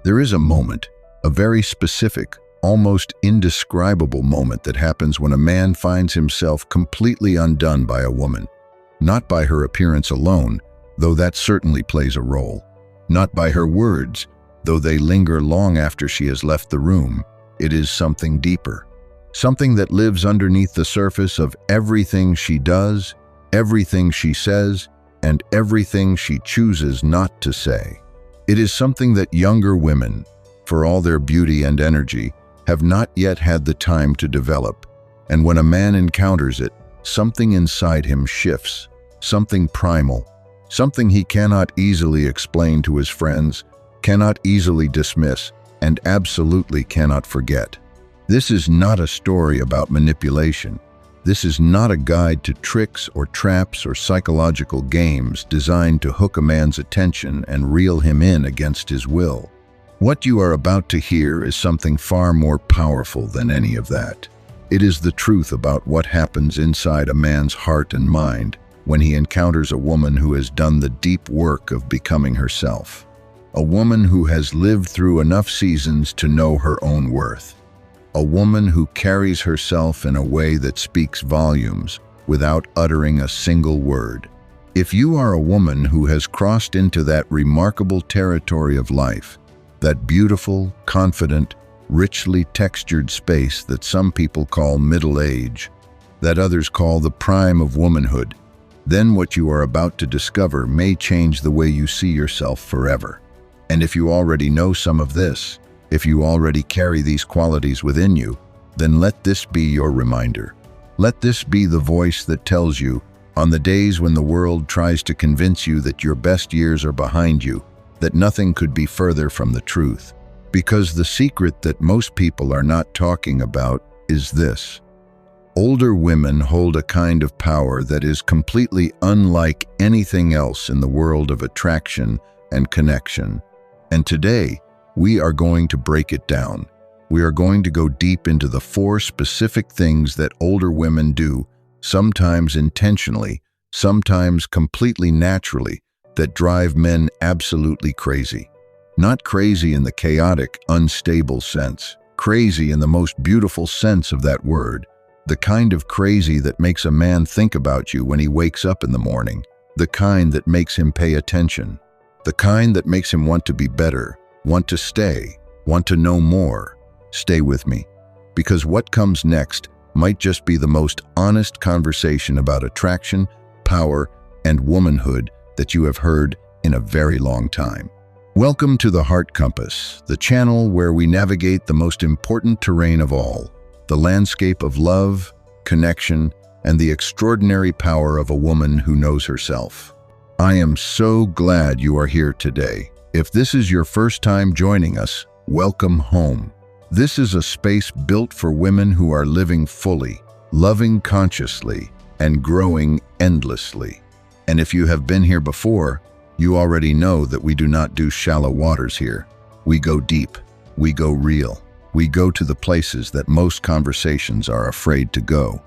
There is a moment, a very specific, almost indescribable moment that happens when a man finds himself completely undone by a woman. Not by her appearance alone, though that certainly plays a role. Not by her words, though they linger long after she has left the room. It is something deeper. Something that lives underneath the surface of everything she does, everything she says, and everything she chooses not to say. It is something that younger women, for all their beauty and energy, have not yet had the time to develop. And when a man encounters it, something inside him shifts, something primal, something he cannot easily explain to his friends, cannot easily dismiss, and absolutely cannot forget. This is not a story about manipulation. This is not a guide to tricks or traps or psychological games designed to hook a man's attention and reel him in against his will. What you are about to hear is something far more powerful than any of that. It is the truth about what happens inside a man's heart and mind when he encounters a woman who has done the deep work of becoming herself. A woman who has lived through enough seasons to know her own worth. A woman who carries herself in a way that speaks volumes without uttering a single word. If you are a woman who has crossed into that remarkable territory of life, that beautiful, confident, richly textured space that some people call middle age, that others call the prime of womanhood, then what you are about to discover may change the way you see yourself forever. And if you already know some of this, if you already carry these qualities within you, then let this be your reminder. Let this be the voice that tells you, on the days when the world tries to convince you that your best years are behind you, that nothing could be further from the truth. Because the secret that most people are not talking about is this. Older women hold a kind of power that is completely unlike anything else in the world of attraction and connection. And today, we are going to break it down. We are going to go deep into the 4 specific things that older women do, sometimes intentionally, sometimes completely naturally, that drive men absolutely crazy. Not crazy in the chaotic, unstable sense. Crazy in the most beautiful sense of that word. The kind of crazy that makes a man think about you when he wakes up in the morning. The kind that makes him pay attention. The kind that makes him want to be better, want to stay, want to know more. Stay with me, because what comes next might just be the most honest conversation about attraction, power, and womanhood that you have heard in a very long time. Welcome to the Heart Compass, the channel where we navigate the most important terrain of all, the landscape of love, connection, and the extraordinary power of a woman who knows herself. I am so glad you are here today. If this is your first time joining us, welcome home. This is a space built for women who are living fully, loving consciously, and growing endlessly. And if you have been here before, you already know that we do not do shallow waters here. We go deep, we go real, we go to the places that most conversations are afraid to go.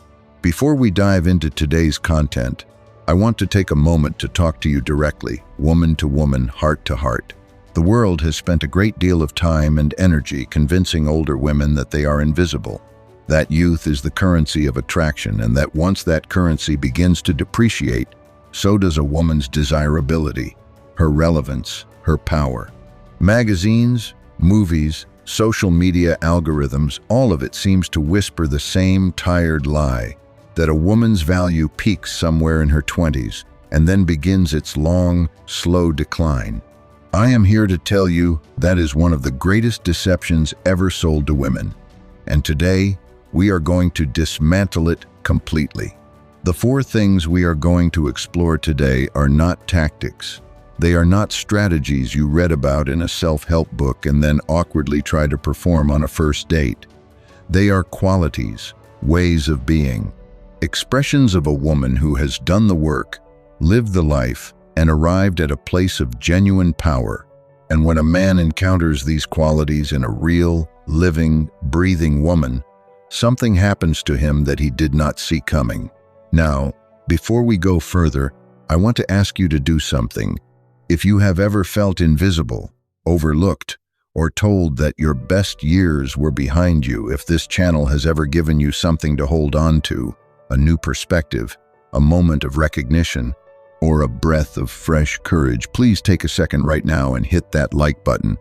Before we dive into today's content, I want to take a moment to talk to you directly, woman to woman, heart to heart. The world has spent a great deal of time and energy convincing older women that they are invisible, that youth is the currency of attraction, and that once that currency begins to depreciate, so does a woman's desirability, her relevance, her power. Magazines, movies, social media algorithms, all of it seems to whisper the same tired lie, that a woman's value peaks somewhere in her 20s and then begins its long, slow decline. I am here to tell you that is one of the greatest deceptions ever sold to women. And today, we are going to dismantle it completely. The 4 things we are going to explore today are not tactics. They are not strategies you read about in a self-help book and then awkwardly try to perform on a first date. They are qualities, ways of being, expressions of a woman who has done the work, lived the life, and arrived at a place of genuine power. And when a man encounters these qualities in a real, living, breathing woman, something happens to him that he did not see coming. Now, before we go further, I want to ask you to do something. If you have ever felt invisible, overlooked, or told that your best years were behind you, if this channel has ever given you something to hold on to, a new perspective, a moment of recognition, or a breath of fresh courage, please take a second right now and hit that like button.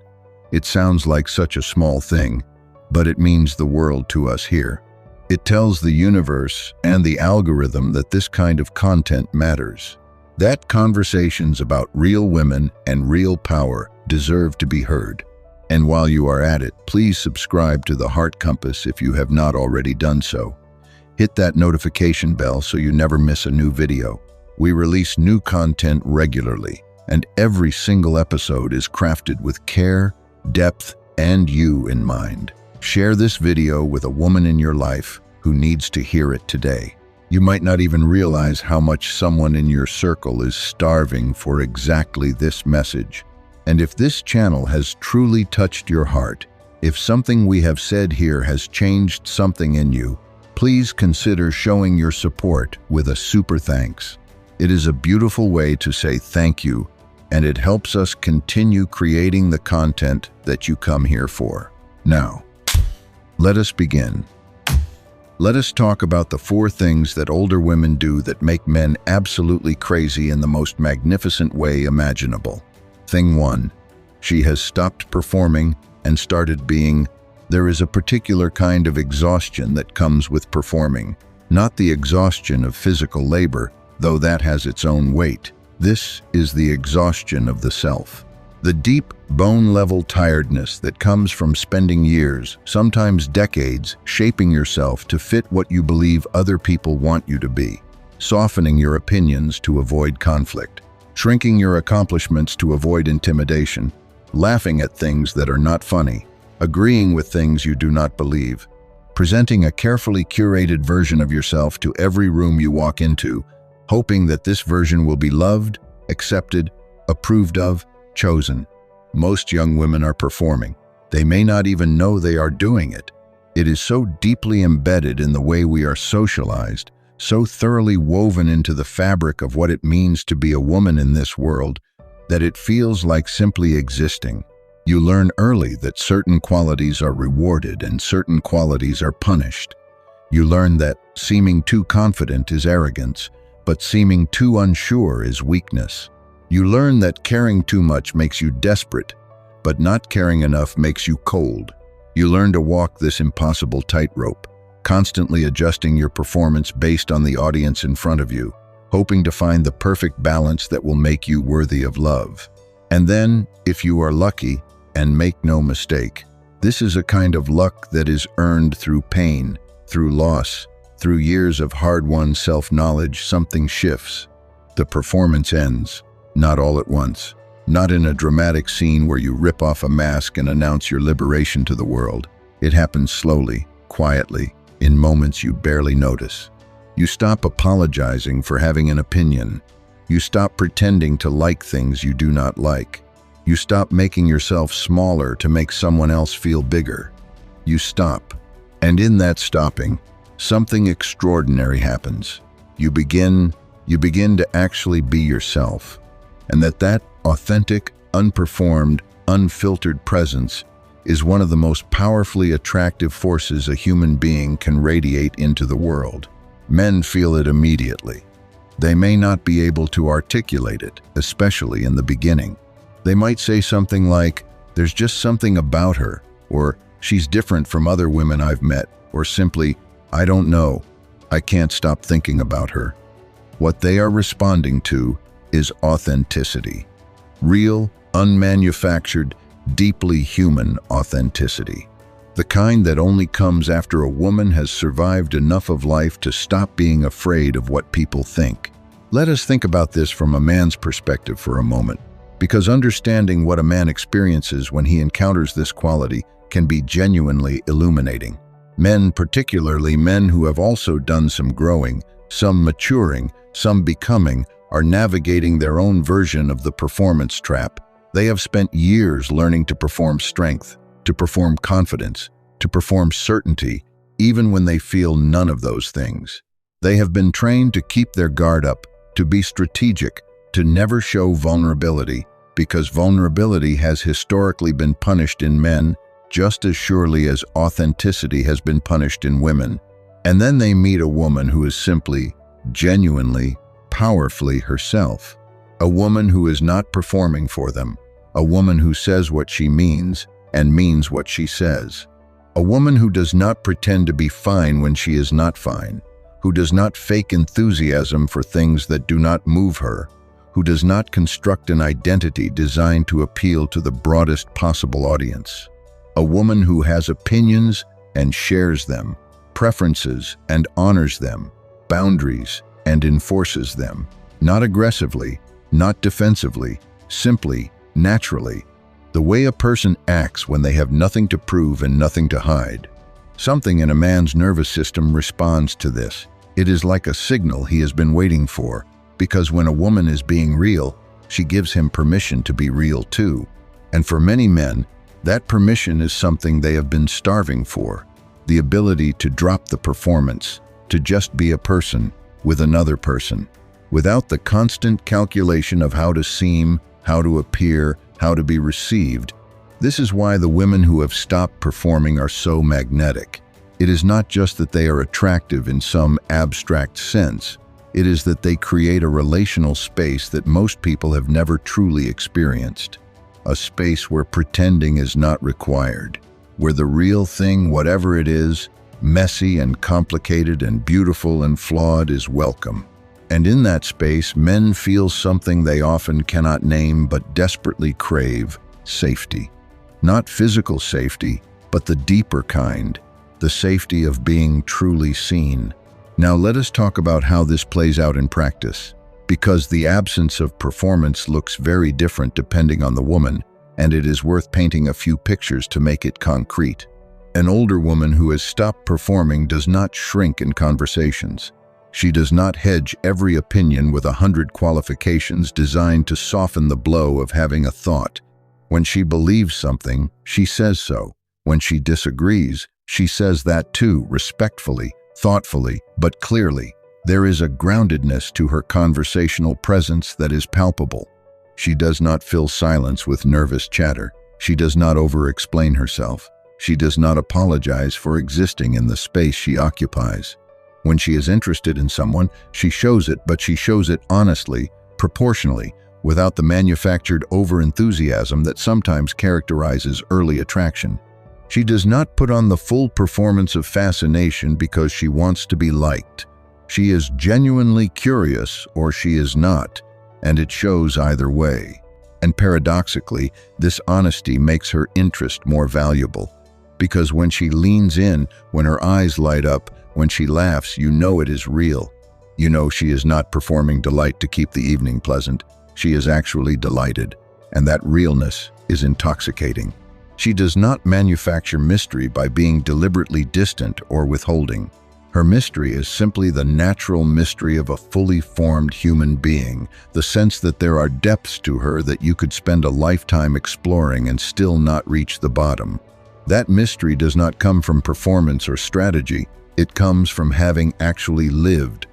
It sounds like such a small thing, but it means the world to us here. It tells the universe and the algorithm that this kind of content matters, that conversations about real women and real power deserve to be heard. And while you are at it, please subscribe to the Heart Compass if you have not already done so. Hit that notification bell so you never miss a new video. We release new content regularly, and every single episode is crafted with care, depth, and you in mind. Share this video with a woman in your life who needs to hear it today. You might not even realize how much someone in your circle is starving for exactly this message. And if this channel has truly touched your heart, if something we have said here has changed something in you, please consider showing your support with a super thanks. It is a beautiful way to say thank you, and it helps us continue creating the content that you come here for. Now, let us begin. Let us talk about the 4 things that older women do that make men absolutely crazy in the most magnificent way imaginable. Thing 1. She has stopped performing and started being. There is a particular kind of exhaustion that comes with performing, not the exhaustion of physical labor, though that has its own weight. This is the exhaustion of the self. The deep, bone-level tiredness that comes from spending years, sometimes decades, shaping yourself to fit what you believe other people want you to be, softening your opinions to avoid conflict, shrinking your accomplishments to avoid intimidation, laughing at things that are not funny, agreeing with things you do not believe, presenting a carefully curated version of yourself to every room you walk into, hoping that this version will be loved, accepted, approved of, chosen. Most young women are performing. They may not even know they are doing it. It is so deeply embedded in the way we are socialized, so thoroughly woven into the fabric of what it means to be a woman in this world, that it feels like simply existing. You learn early that certain qualities are rewarded and certain qualities are punished. You learn that seeming too confident is arrogance, but seeming too unsure is weakness. You learn that caring too much makes you desperate, but not caring enough makes you cold. You learn to walk this impossible tightrope, constantly adjusting your performance based on the audience in front of you, hoping to find the perfect balance that will make you worthy of love. And then, if you are lucky, and make no mistake, this is a kind of luck that is earned through pain, through loss, through years of hard-won self-knowledge, something shifts. The performance ends. Not all at once. Not in a dramatic scene where you rip off a mask and announce your liberation to the world. It happens slowly, quietly, in moments you barely notice. You stop apologizing for having an opinion. You stop pretending to like things you do not like. You stop making yourself smaller to make someone else feel bigger. You stop. And in that stopping, something extraordinary happens. You begin to actually be yourself. And that authentic, unperformed, unfiltered presence is one of the most powerfully attractive forces a human being can radiate into the world. Men feel it immediately. They may not be able to articulate it, especially in the beginning. They might say something like, "There's just something about her," or "She's different from other women I've met," or simply, "I don't know. I can't stop thinking about her." What they are responding to is authenticity. Real, unmanufactured, deeply human authenticity. The kind that only comes after a woman has survived enough of life to stop being afraid of what people think. Let us think about this from a man's perspective for a moment, because understanding what a man experiences when he encounters this quality can be genuinely illuminating. Men, particularly men who have also done some growing, some maturing, some becoming, are navigating their own version of the performance trap. They have spent years learning to perform strength, to perform confidence, to perform certainty, even when they feel none of those things. They have been trained to keep their guard up, to be strategic, to never show vulnerability, because vulnerability has historically been punished in men just as surely as authenticity has been punished in women. And then they meet a woman who is simply, genuinely, powerfully herself. A woman who is not performing for them. A woman who says what she means and means what she says. A woman who does not pretend to be fine when she is not fine. Who does not fake enthusiasm for things that do not move her. Who does not construct an identity designed to appeal to the broadest possible audience. A woman who has opinions and shares them, preferences and honors them, boundaries and enforces them. Not aggressively, not defensively, simply, naturally. The way a person acts when they have nothing to prove and nothing to hide. Something in a man's nervous system responds to this. It is like a signal he has been waiting for, because when a woman is being real, she gives him permission to be real too. And for many men, that permission is something they have been starving for. The ability to drop the performance, to just be a person with another person, without the constant calculation of how to seem, how to appear, how to be received. This is why the women who have stopped performing are so magnetic. It is not just that they are attractive in some abstract sense. It is that they create a relational space that most people have never truly experienced. A space where pretending is not required, where the real thing, whatever it is, messy and complicated and beautiful and flawed, is welcome. And in that space, men feel something they often cannot name but desperately crave: safety. Not physical safety, but the deeper kind, the safety of being truly seen. Now let us talk about how this plays out in practice, because the absence of performance looks very different depending on the woman, and it is worth painting a few pictures to make it concrete. An older woman who has stopped performing does not shrink in conversations. She does not hedge every opinion with 100 qualifications designed to soften the blow of having a thought. When she believes something, she says so. When she disagrees, she says that too, respectfully, thoughtfully, but clearly. There is a groundedness to her conversational presence that is palpable. She does not fill silence with nervous chatter. She does not over-explain herself. She does not apologize for existing in the space she occupies. When she is interested in someone, she shows it, but she shows it honestly, proportionally, without the manufactured over-enthusiasm that sometimes characterizes early attraction. She does not put on the full performance of fascination because she wants to be liked. She is genuinely curious, or she is not, and it shows either way. And paradoxically, this honesty makes her interest more valuable. Because when she leans in, when her eyes light up, when she laughs, you know it is real. You know she is not performing delight to keep the evening pleasant. She is actually delighted, and that realness is intoxicating. She does not manufacture mystery by being deliberately distant or withholding. Her mystery is simply the natural mystery of a fully formed human being, the sense that there are depths to her that you could spend a lifetime exploring and still not reach the bottom. That mystery does not come from performance or strategy. It comes from having actually lived,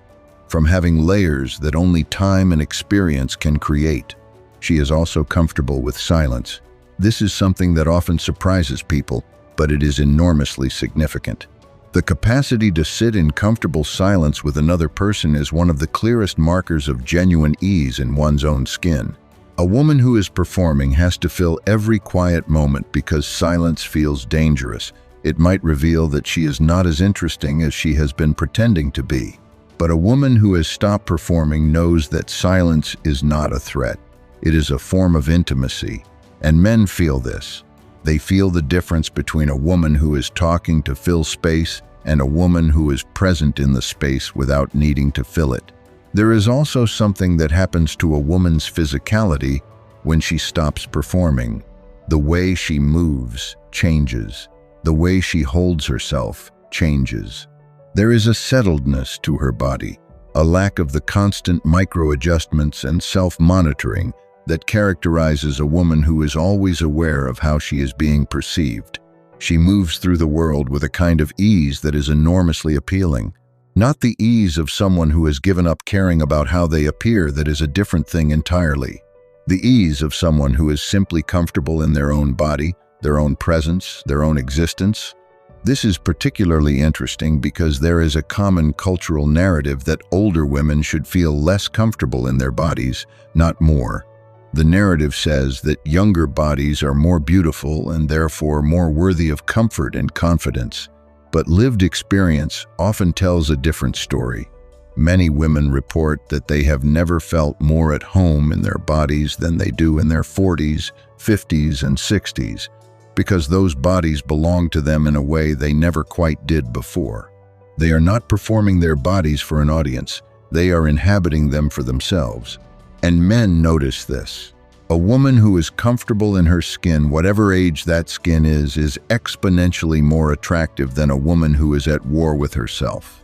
from having layers that only time and experience can create. She is also comfortable with silence. This is something that often surprises people, but it is enormously significant. The capacity to sit in comfortable silence with another person is one of the clearest markers of genuine ease in one's own skin. A woman who is performing has to fill every quiet moment because silence feels dangerous. It might reveal that she is not as interesting as she has been pretending to be. But a woman who has stopped performing knows that silence is not a threat. It is a form of intimacy, and men feel this. They feel the difference between a woman who is talking to fill space and a woman who is present in the space without needing to fill it. There is also something that happens to a woman's physicality when she stops performing. The way she moves changes. The way she holds herself changes. There is a settledness to her body, a lack of the constant micro-adjustments and self-monitoring that characterizes a woman who is always aware of how she is being perceived. She moves through the world with a kind of ease that is enormously appealing. Not the ease of someone who has given up caring about how they appear, that is a different thing entirely. The ease of someone who is simply comfortable in their own body, their own presence, their own existence. This is particularly interesting because there is a common cultural narrative that older women should feel less comfortable in their bodies, not more. The narrative says that younger bodies are more beautiful and therefore more worthy of comfort and confidence. But lived experience often tells a different story. Many women report that they have never felt more at home in their bodies than they do in their 40s, 50s, and 60s, because those bodies belong to them in a way they never quite did before. They are not performing their bodies for an audience, they are inhabiting them for themselves. And men notice this. A woman who is comfortable in her skin, whatever age that skin is exponentially more attractive than a woman who is at war with herself.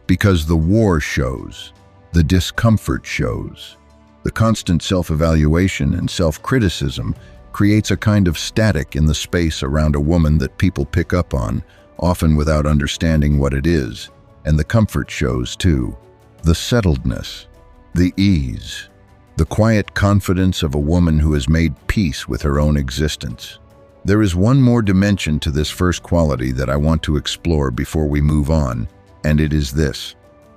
Because the war shows, the discomfort shows. The constant self-evaluation and self-criticism creates a kind of static in the space around a woman that people pick up on, often without understanding what it is. And the comfort shows too. The settledness, the ease, the quiet confidence of a woman who has made peace with her own existence. There is one more dimension to this first quality that I want to explore before we move on, and it is this.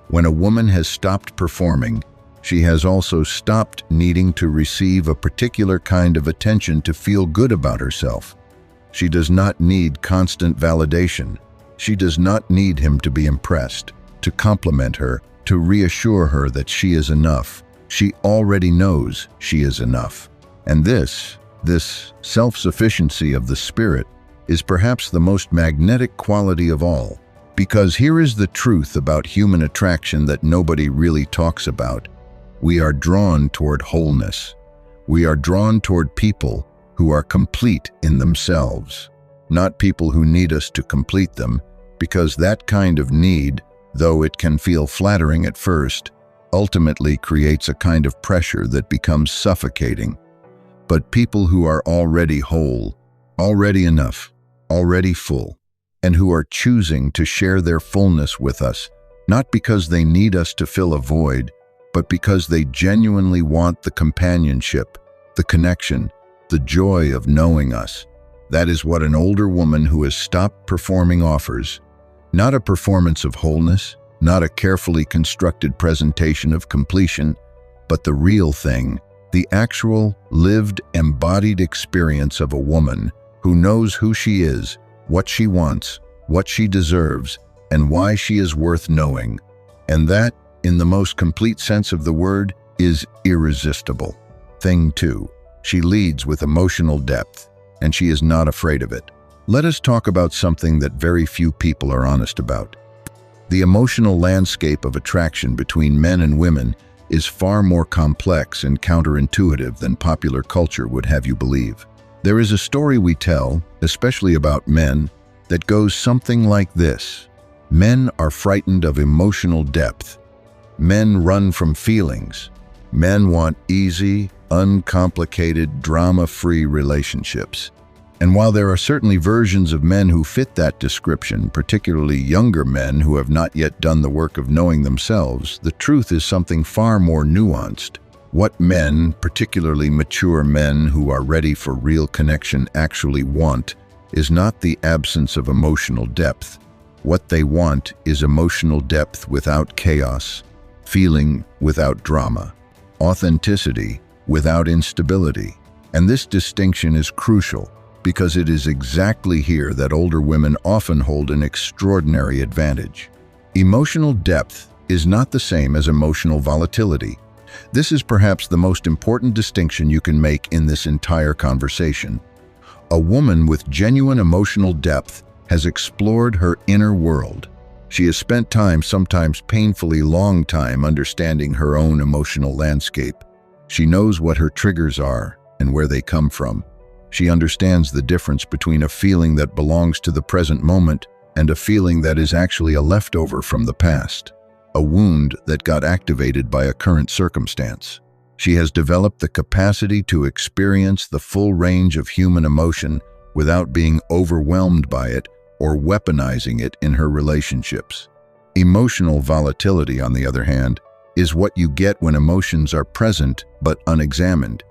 When a woman has stopped performing, she has also stopped needing to receive a particular kind of attention to feel good about herself. She does not need constant validation. She does not need him to be impressed, to compliment her, to reassure her that she is enough. She already knows she is enough. And this self-sufficiency of the spirit is perhaps the most magnetic quality of all. Because here is the truth about human attraction that nobody really talks about. We are drawn toward wholeness. We are drawn toward people who are complete in themselves, not people who need us to complete them, because that kind of need, though it can feel flattering at first, ultimately creates a kind of pressure that becomes suffocating. But people who are already whole, already enough, already full, and who are choosing to share their fullness with us, not because they need us to fill a void, but because they genuinely want the companionship, the connection, the joy of knowing us. That is what an older woman who has stopped performing offers. Not a performance of wholeness, not a carefully constructed presentation of completion, but the real thing, the actual, lived, embodied experience of a woman who knows who she is, what she wants, what she deserves, and why she is worth knowing. And that, in the most complete sense of the word, is irresistible. Thing 2, she leads with emotional depth, and she is not afraid of it. Let us talk about something that very few people are honest about. The emotional landscape of attraction between men and women is far more complex and counterintuitive than popular culture would have you believe. There is a story we tell, especially about men, that goes something like this. Men are frightened of emotional depth. Men run from feelings. Men want easy, uncomplicated, drama-free relationships. And while there are certainly versions of men who fit that description, particularly younger men who have not yet done the work of knowing themselves, the truth is something far more nuanced. What men, particularly mature men who are ready for real connection, actually want is not the absence of emotional depth. What they want is emotional depth without chaos, feeling without drama, authenticity without instability. And this distinction is crucial, because it is exactly here that older women often hold an extraordinary advantage. Emotional depth is not the same as emotional volatility. This is perhaps the most important distinction you can make in this entire conversation. A woman with genuine emotional depth has explored her inner world. She has spent time, sometimes painfully long time, understanding her own emotional landscape. She knows what her triggers are and where they come from. She understands the difference between a feeling that belongs to the present moment and a feeling that is actually a leftover from the past, a wound that got activated by a current circumstance. She has developed the capacity to experience the full range of human emotion without being overwhelmed by it or weaponizing it in her relationships. Emotional volatility, on the other hand, is what you get when emotions are present but unexamined.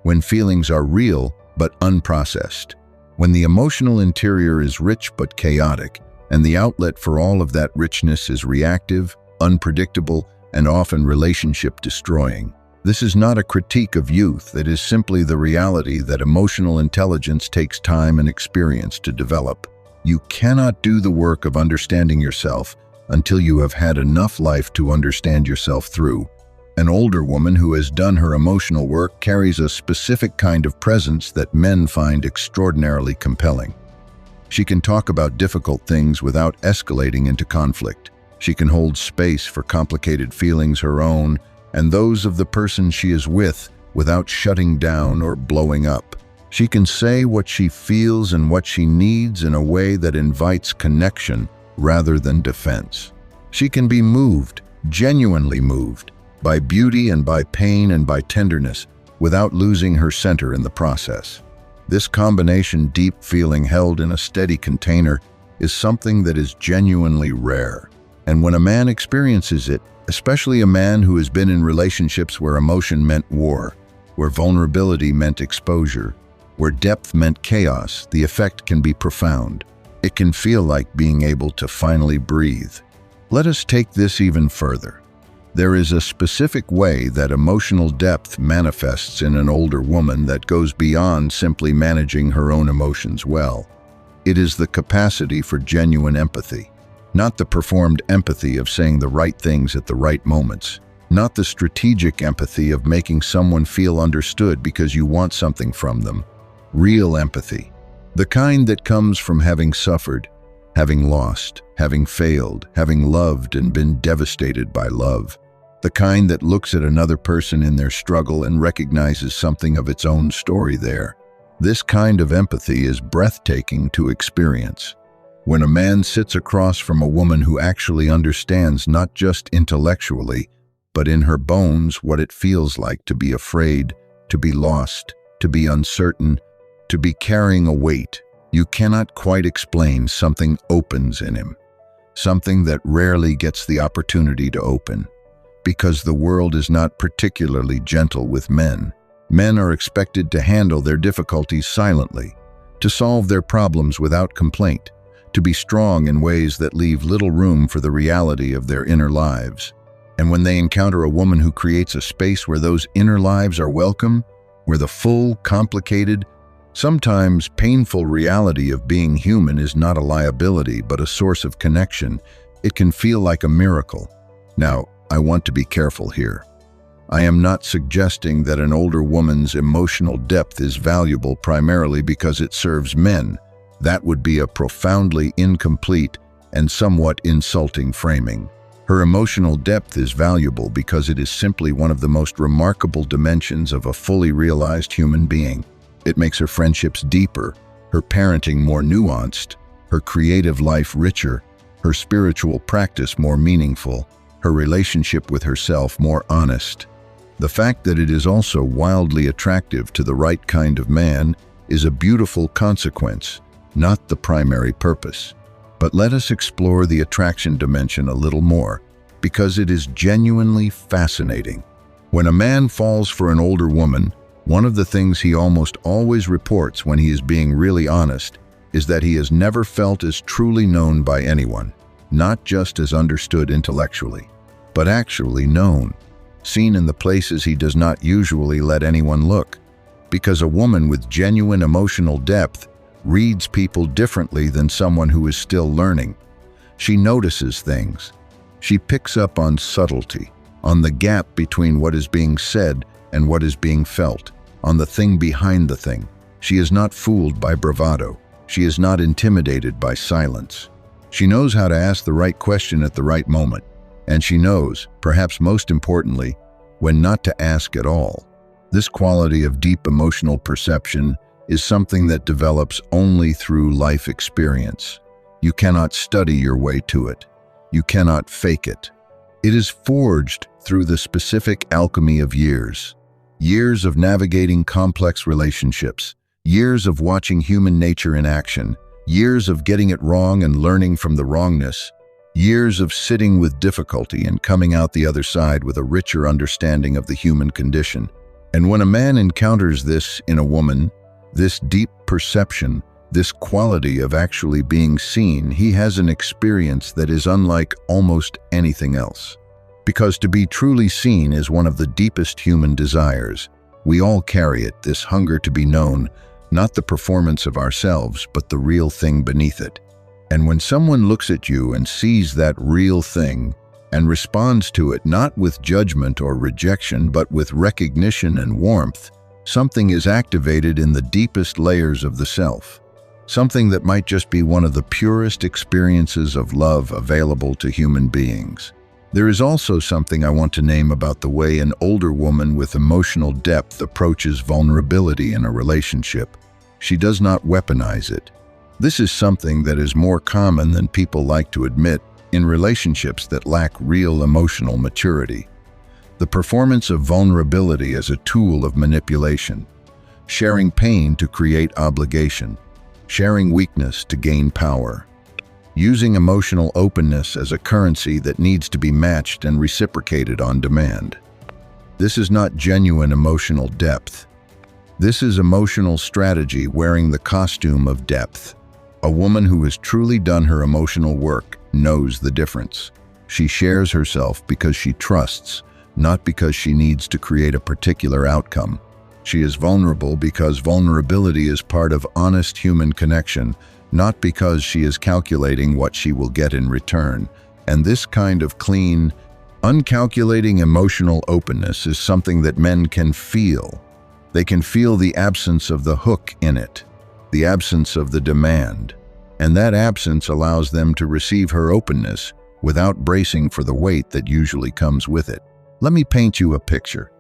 when feelings are real but unprocessed, when the emotional interior is rich but chaotic, and the outlet for all of that richness is reactive, unpredictable, and often relationship-destroying. This is not a critique of youth, it is simply the reality that emotional intelligence takes time and experience to develop. You cannot do the work of understanding yourself until you have had enough life to understand yourself through. An older woman who has done her emotional work carries a specific kind of presence that men find extraordinarily compelling. She can talk about difficult things without escalating into conflict. She can hold space for complicated feelings her own and those of the person she is with without shutting down or blowing up. She can say what she feels and what she needs in a way that invites connection rather than defense. She can be moved, genuinely moved, by beauty and by pain and by tenderness, without losing her center in the process. This combination, deep feeling held in a steady container, is something that is genuinely rare. And when a man experiences it, especially a man who has been in relationships where emotion meant war, where vulnerability meant exposure, where depth meant chaos, the effect can be profound. It can feel like being able to finally breathe. Let us take this even further. There is a specific way that emotional depth manifests in an older woman that goes beyond simply managing her own emotions well. It is the capacity for genuine empathy. Not the performed empathy of saying the right things at the right moments. Not the strategic empathy of making someone feel understood because you want something from them. Real empathy. The kind that comes from having suffered, having lost, having failed, having loved and been devastated by love. The kind that looks at another person in their struggle and recognizes something of its own story there. This kind of empathy is breathtaking to experience. When a man sits across from a woman who actually understands not just intellectually, but in her bones what it feels like to be afraid, to be lost, to be uncertain, to be carrying a weight, you cannot quite explain, something opens in him. Something that rarely gets the opportunity to open. Because the world is not particularly gentle with men. Men are expected to handle their difficulties silently, to solve their problems without complaint, to be strong in ways that leave little room for the reality of their inner lives. And when they encounter a woman who creates a space where those inner lives are welcome, where the full, complicated, sometimes painful reality of being human is not a liability but a source of connection, it can feel like a miracle. Now, I want to be careful here. I am not suggesting that an older woman's emotional depth is valuable primarily because it serves men. That would be a profoundly incomplete and somewhat insulting framing. Her emotional depth is valuable because it is simply one of the most remarkable dimensions of a fully realized human being. It makes her friendships deeper, her parenting more nuanced, her creative life richer, her spiritual practice more meaningful, her relationship with herself more honest. The fact that it is also wildly attractive to the right kind of man is a beautiful consequence, not the primary purpose. But let us explore the attraction dimension a little more, because it is genuinely fascinating. When a man falls for an older woman, one of the things he almost always reports when he is being really honest is that he has never felt as truly known by anyone, not just as understood intellectually, but actually known, seen in the places he does not usually let anyone look, because a woman with genuine emotional depth reads people differently than someone who is still learning. She notices things. She picks up on subtlety, on the gap between what is being said and what is being felt, on the thing behind the thing. She is not fooled by bravado. She is not intimidated by silence. She knows how to ask the right question at the right moment, and she knows, perhaps most importantly, when not to ask at all. This quality of deep emotional perception is something that develops only through life experience. You cannot study your way to it. You cannot fake it. It is forged through the specific alchemy of years. Years of navigating complex relationships. Years of watching human nature in action. Years of getting it wrong and learning from the wrongness. Years of sitting with difficulty and coming out the other side with a richer understanding of the human condition. And when a man encounters this in a woman, this deep perception, this quality of actually being seen, he has an experience that is unlike almost anything else. Because to be truly seen is one of the deepest human desires. We all carry it, this hunger to be known, not the performance of ourselves, but the real thing beneath it. And when someone looks at you and sees that real thing and responds to it not with judgment or rejection, but with recognition and warmth, something is activated in the deepest layers of the self. Something that might just be one of the purest experiences of love available to human beings. There is also something I want to name about the way an older woman with emotional depth approaches vulnerability in a relationship. She does not weaponize it. This is something that is more common than people like to admit in relationships that lack real emotional maturity. The performance of vulnerability as a tool of manipulation. Sharing pain to create obligation. Sharing weakness to gain power. Using emotional openness as a currency that needs to be matched and reciprocated on demand. This is not genuine emotional depth. This is emotional strategy wearing the costume of depth. A woman who has truly done her emotional work knows the difference. She shares herself because she trusts, not because she needs to create a particular outcome. She is vulnerable because vulnerability is part of honest human connection, not because she is calculating what she will get in return. And this kind of clean, uncalculating emotional openness is something that men can feel. They can feel the absence of the hook in it, the absence of the demand. And that absence allows them to receive her openness without bracing for the weight that usually comes with it. Let me paint you a picture.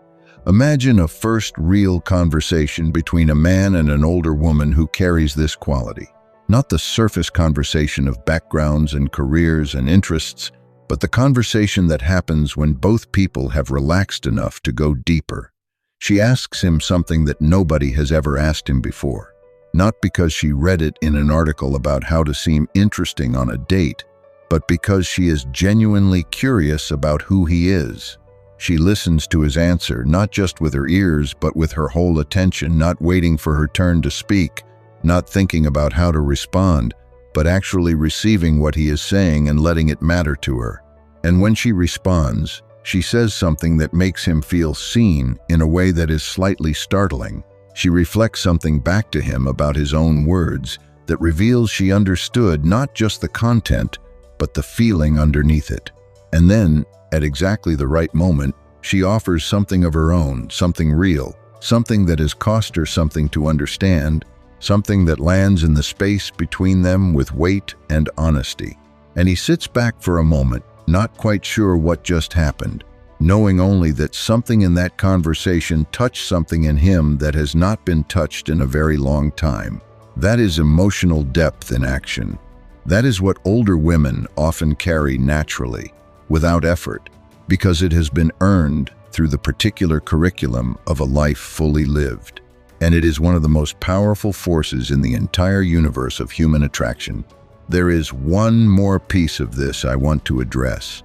Imagine a first real conversation between a man and an older woman who carries this quality. Not the surface conversation of backgrounds and careers and interests, but the conversation that happens when both people have relaxed enough to go deeper. She asks him something that nobody has ever asked him before, not because she read it in an article about how to seem interesting on a date, but because she is genuinely curious about who he is. She listens to his answer, not just with her ears, but with her whole attention, not waiting for her turn to speak, not thinking about how to respond, but actually receiving what he is saying and letting it matter to her. And when she responds, she says something that makes him feel seen in a way that is slightly startling. She reflects something back to him about his own words that reveals she understood not just the content, but the feeling underneath it. And then, at exactly the right moment, she offers something of her own, something real, something that has cost her something to understand, something that lands in the space between them with weight and honesty. And he sits back for a moment, not quite sure what just happened, knowing only that something in that conversation touched something in him that has not been touched in a very long time. That is emotional depth in action. That is what older women often carry naturally, without effort, because it has been earned through the particular curriculum of a life fully lived. And it is one of the most powerful forces in the entire universe of human attraction. There is one more piece of this I want to address,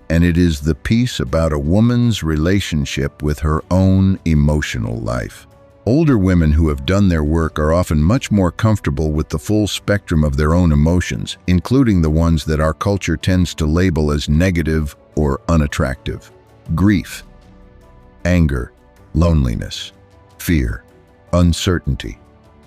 and it is the piece about a woman's relationship with her own emotional life. Older women who have done their work are often much more comfortable with the full spectrum of their own emotions, including the ones that our culture tends to label as negative or unattractive. Grief, anger, loneliness, fear, uncertainty.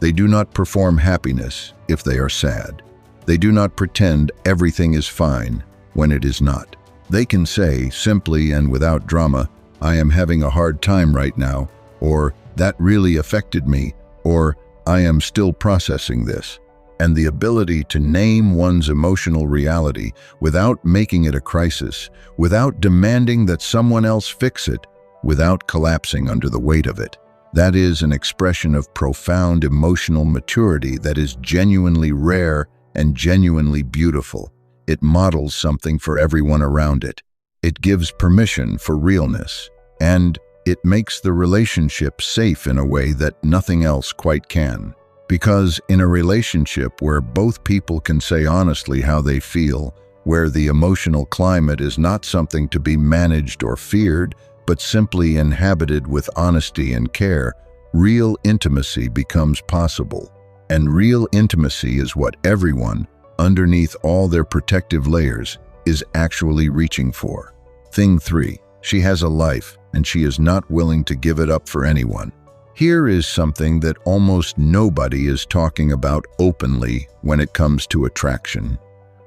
They do not perform happiness if they are sad. They do not pretend everything is fine when it is not. They can say, simply and without drama, "I am having a hard time right now," or "that really affected me," or "I am still processing this." And the ability to name one's emotional reality without making it a crisis, without demanding that someone else fix it, without collapsing under the weight of it. That is an expression of profound emotional maturity that is genuinely rare and genuinely beautiful. It models something for everyone around it. It gives permission for realness, and it makes the relationship safe in a way that nothing else quite can. Because in a relationship where both people can say honestly how they feel, where the emotional climate is not something to be managed or feared, but simply inhabited with honesty and care, real intimacy becomes possible. And real intimacy is what everyone, underneath all their protective layers, is actually reaching for. Thing 3. She has a life, and she is not willing to give it up for anyone. Here is something that almost nobody is talking about openly when it comes to attraction.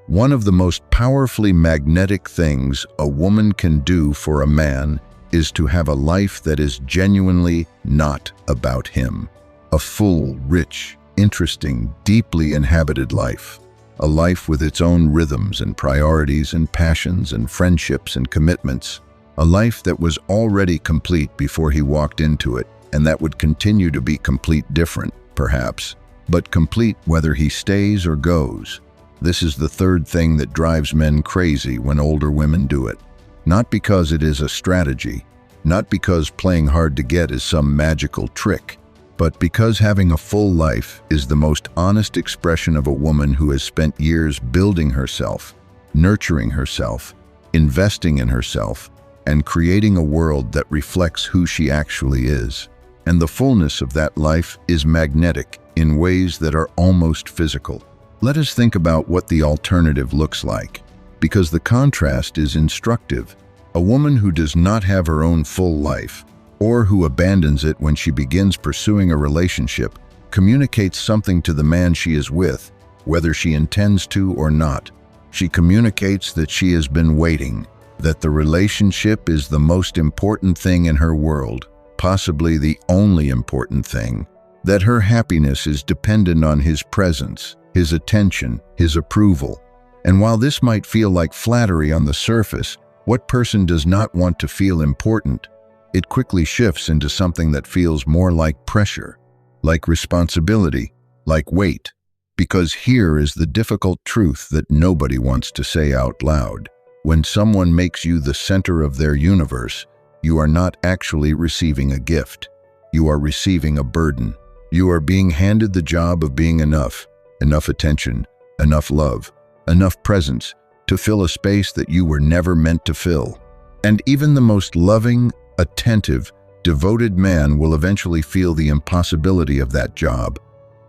One of the most powerfully magnetic things a woman can do for a man is to have a life that is genuinely not about him. A full, rich, interesting, deeply inhabited life. A life with its own rhythms and priorities and passions and friendships and commitments. A life that was already complete before he walked into it, and that would continue to be complete different, perhaps, but complete whether he stays or goes. This is the third thing that drives men crazy when older women do it. Not because it is a strategy, not because playing hard to get is some magical trick, but because having a full life is the most honest expression of a woman who has spent years building herself, nurturing herself, investing in herself, and creating a world that reflects who she actually is. And the fullness of that life is magnetic in ways that are almost physical. Let us think about what the alternative looks like, because the contrast is instructive. A woman who does not have her own full life, or who abandons it when she begins pursuing a relationship, communicates something to the man she is with, whether she intends to or not. She communicates that she has been waiting, that the relationship is the most important thing in her world, possibly the only important thing, that her happiness is dependent on his presence, his attention, his approval. And while this might feel like flattery on the surface, what person does not want to feel important? It quickly shifts into something that feels more like pressure, like responsibility, like weight. Because here is the difficult truth that nobody wants to say out loud. When someone makes you the center of their universe, you are not actually receiving a gift. You are receiving a burden. You are being handed the job of being enough attention, enough love, enough presence to fill a space that you were never meant to fill. And even the most loving, attentive, devoted man will eventually feel the impossibility of that job.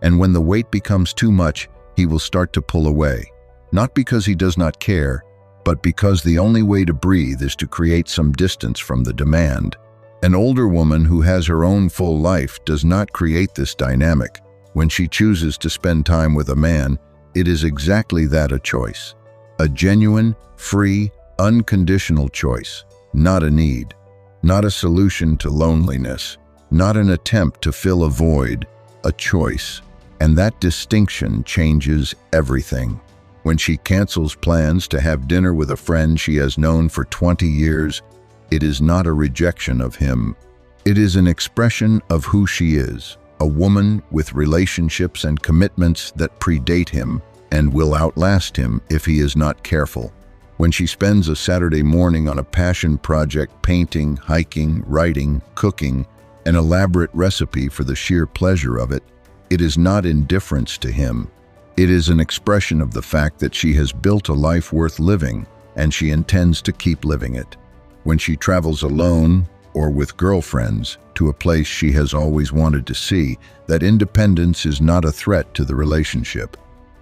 And when the weight becomes too much, he will start to pull away. Not because he does not care, but because the only way to breathe is to create some distance from the demand. An older woman who has her own full life does not create this dynamic. When she chooses to spend time with a man, it is exactly that, a choice. A genuine, free, unconditional choice, not a need, not a solution to loneliness, not an attempt to fill a void, a choice. And that distinction changes everything. When she cancels plans to have dinner with a friend she has known for 20 years, it is not a rejection of him. It is an expression of who she is, a woman with relationships and commitments that predate him and will outlast him if he is not careful. When she spends a Saturday morning on a passion project, painting, hiking, writing, cooking, an elaborate recipe for the sheer pleasure of it, it is not indifference to him. It is an expression of the fact that she has built a life worth living, and she intends to keep living it. When she travels alone or with girlfriends to a place she has always wanted to see, that independence is not a threat to the relationship.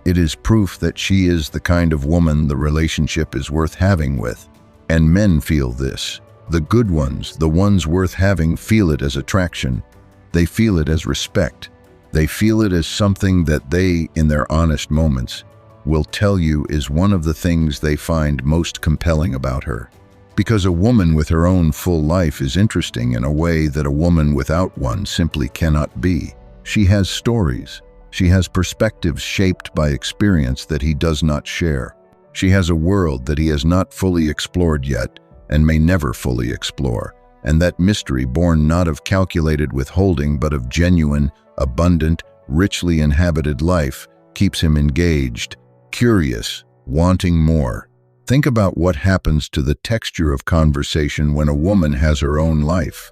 It is proof that she is the kind of woman the relationship is worth having with. And men feel this. The good ones, the ones worth having, feel it as attraction. They feel it as respect. They feel it as something that they, in their honest moments, will tell you is one of the things they find most compelling about her. Because a woman with her own full life is interesting in a way that a woman without one simply cannot be. She has stories. She has perspectives shaped by experience that he does not share. She has a world that he has not fully explored yet and may never fully explore. And that mystery, born not of calculated withholding but of genuine, abundant, richly inhabited life, keeps him engaged, curious, wanting more. Think about what happens to the texture of conversation when a woman has her own life.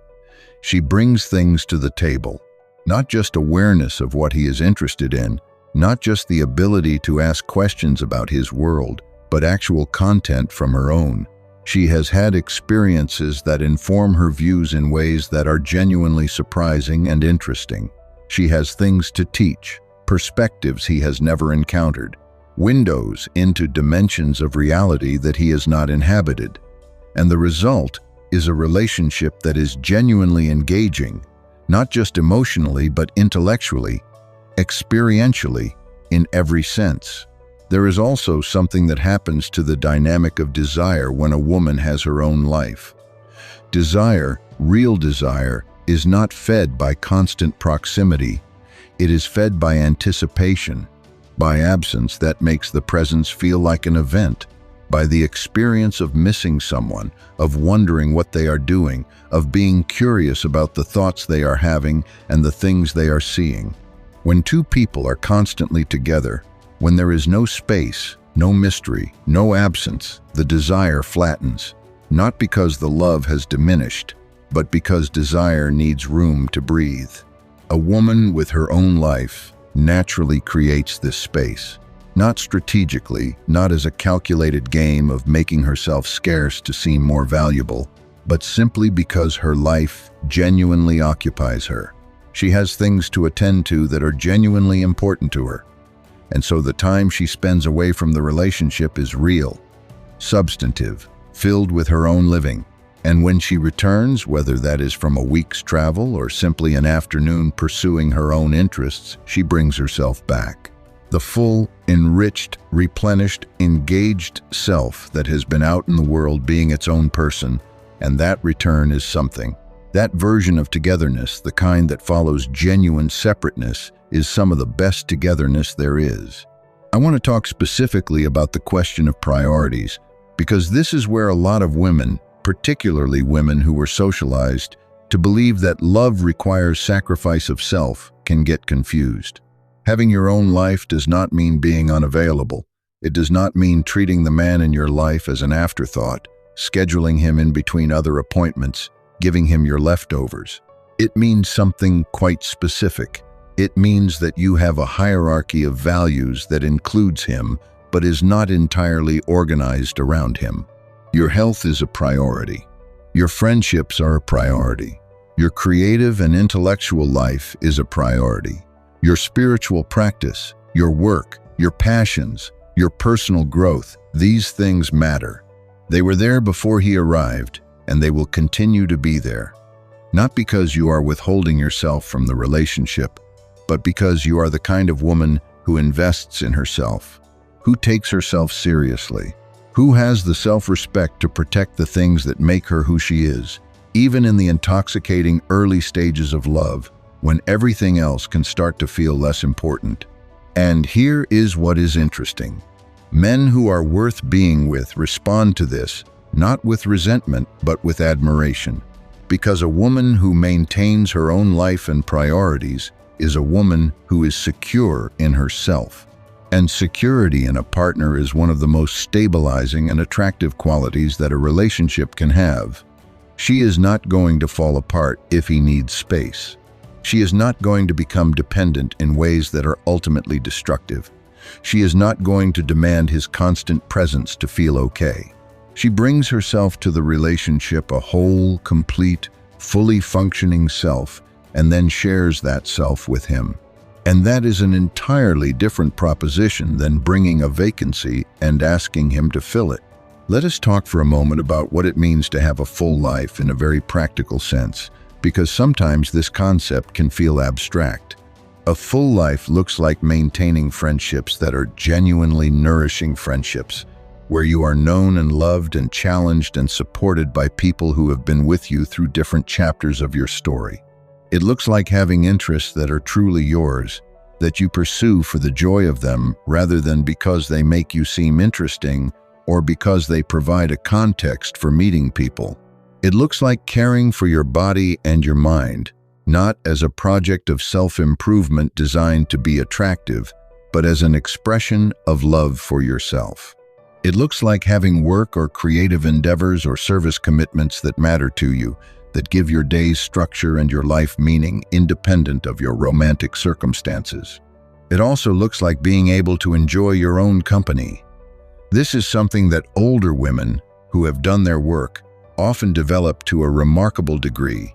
She brings things to the table, not just awareness of what he is interested in, not just the ability to ask questions about his world, but actual content from her own. She has had experiences that inform her views in ways that are genuinely surprising and interesting. She has things to teach, perspectives he has never encountered, windows into dimensions of reality that he has not inhabited. And the result is a relationship that is genuinely engaging, not just emotionally but intellectually, experientially, in every sense. There is also something that happens to the dynamic of desire when a woman has her own life. Desire, real desire, is not fed by constant proximity. It is fed by anticipation, by absence that makes the presence feel like an event, by the experience of missing someone, of wondering what they are doing, of being curious about the thoughts they are having and the things they are seeing. When two people are constantly together, when there is no space, no mystery, no absence, the desire flattens, not because the love has diminished, but because desire needs room to breathe. A woman with her own life naturally creates this space, not strategically, not as a calculated game of making herself scarce to seem more valuable, but simply because her life genuinely occupies her. She has things to attend to that are genuinely important to her. And so the time she spends away from the relationship is real, substantive, filled with her own living. And when she returns, whether that is from a week's travel or simply an afternoon pursuing her own interests, she brings herself back. The full, enriched, replenished, engaged self that has been out in the world being its own person, and that return is something. That version of togetherness, the kind that follows genuine separateness, is some of the best togetherness there is. I want to talk specifically about the question of priorities, because this is where a lot of women, particularly women who were socialized to believe that love requires sacrifice of self, can get confused. Having your own life does not mean being unavailable. It does not mean treating the man in your life as an afterthought, scheduling him in between other appointments, giving him your leftovers. It means something quite specific. It means that you have a hierarchy of values that includes him, but is not entirely organized around him. Your health is a priority. Your friendships are a priority. Your creative and intellectual life is a priority. Your spiritual practice, your work, your passions, your personal growth, these things matter. They were there before he arrived, and they will continue to be there. Not because you are withholding yourself from the relationship, but because you are the kind of woman who invests in herself, who takes herself seriously, who has the self-respect to protect the things that make her who she is, even in the intoxicating early stages of love, when everything else can start to feel less important. And here is what is interesting. Men who are worth being with respond to this, not with resentment, but with admiration. Because a woman who maintains her own life and priorities is a woman who is secure in herself. And security in a partner is one of the most stabilizing and attractive qualities that a relationship can have. She is not going to fall apart if he needs space. She is not going to become dependent in ways that are ultimately destructive. She is not going to demand his constant presence to feel okay. She brings herself to the relationship a whole, complete, fully functioning self, and then shares that self with him. And that is an entirely different proposition than bringing a vacancy and asking him to fill it. Let us talk for a moment about what it means to have a full life in a very practical sense, because sometimes this concept can feel abstract. A full life looks like maintaining friendships that are genuinely nourishing friendships, where you are known and loved and challenged and supported by people who have been with you through different chapters of your story. It looks like having interests that are truly yours, that you pursue for the joy of them rather than because they make you seem interesting or because they provide a context for meeting people. It looks like caring for your body and your mind, not as a project of self-improvement designed to be attractive, but as an expression of love for yourself. It looks like having work or creative endeavors or service commitments that matter to you, that give your days structure and your life meaning independent of your romantic circumstances. It also looks like being able to enjoy your own company. This is something that older women, who have done their work, often develop to a remarkable degree: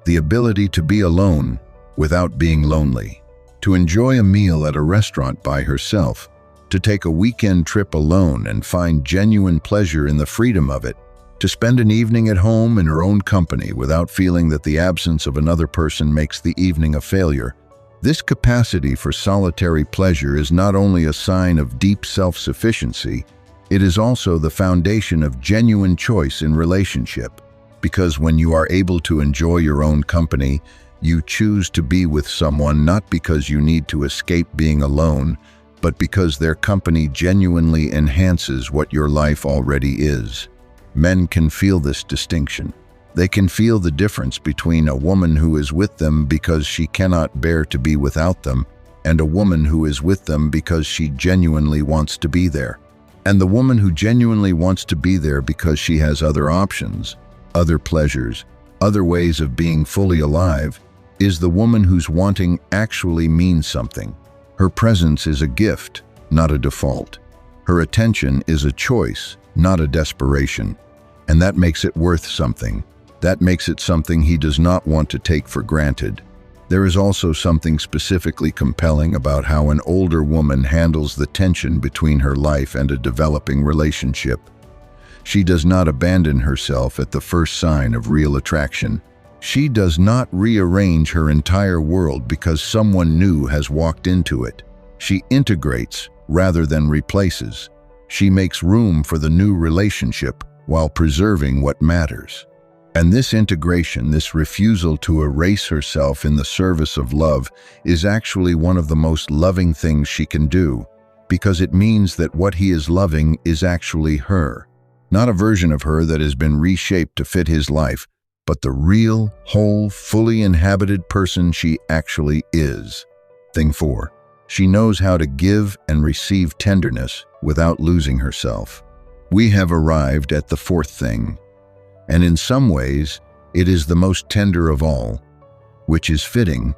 the ability to be alone without being lonely, to enjoy a meal at a restaurant by herself, to take a weekend trip alone and find genuine pleasure in the freedom of it, to spend an evening at home in her own company without feeling that the absence of another person makes the evening a failure. This capacity for solitary pleasure is not only a sign of deep self-sufficiency, it is also the foundation of genuine choice in relationship, because when you are able to enjoy your own company, you choose to be with someone not because you need to escape being alone, but because their company genuinely enhances what your life already is. Men can feel this distinction. They can feel the difference between a woman who is with them because she cannot bear to be without them, and a woman who is with them because she genuinely wants to be there. And the woman who genuinely wants to be there because she has other options, other pleasures, other ways of being fully alive, is the woman whose wanting actually means something. Her presence is a gift, not a default. Her attention is a choice, not a desperation. And that makes it worth something. That makes it something he does not want to take for granted. There is also something specifically compelling about how an older woman handles the tension between her life and a developing relationship. She does not abandon herself at the first sign of real attraction. She does not rearrange her entire world because someone new has walked into it. She integrates rather than replaces. She makes room for the new relationship while preserving what matters. And this integration, this refusal to erase herself in the service of love, is actually one of the most loving things she can do, because it means that what he is loving is actually her. Not a version of her that has been reshaped to fit his life, but the real, whole, fully inhabited person she actually is. Thing 4. She knows how to give and receive tenderness without losing herself. We have arrived at the fourth thing, and in some ways, it is the most tender of all, which is fitting,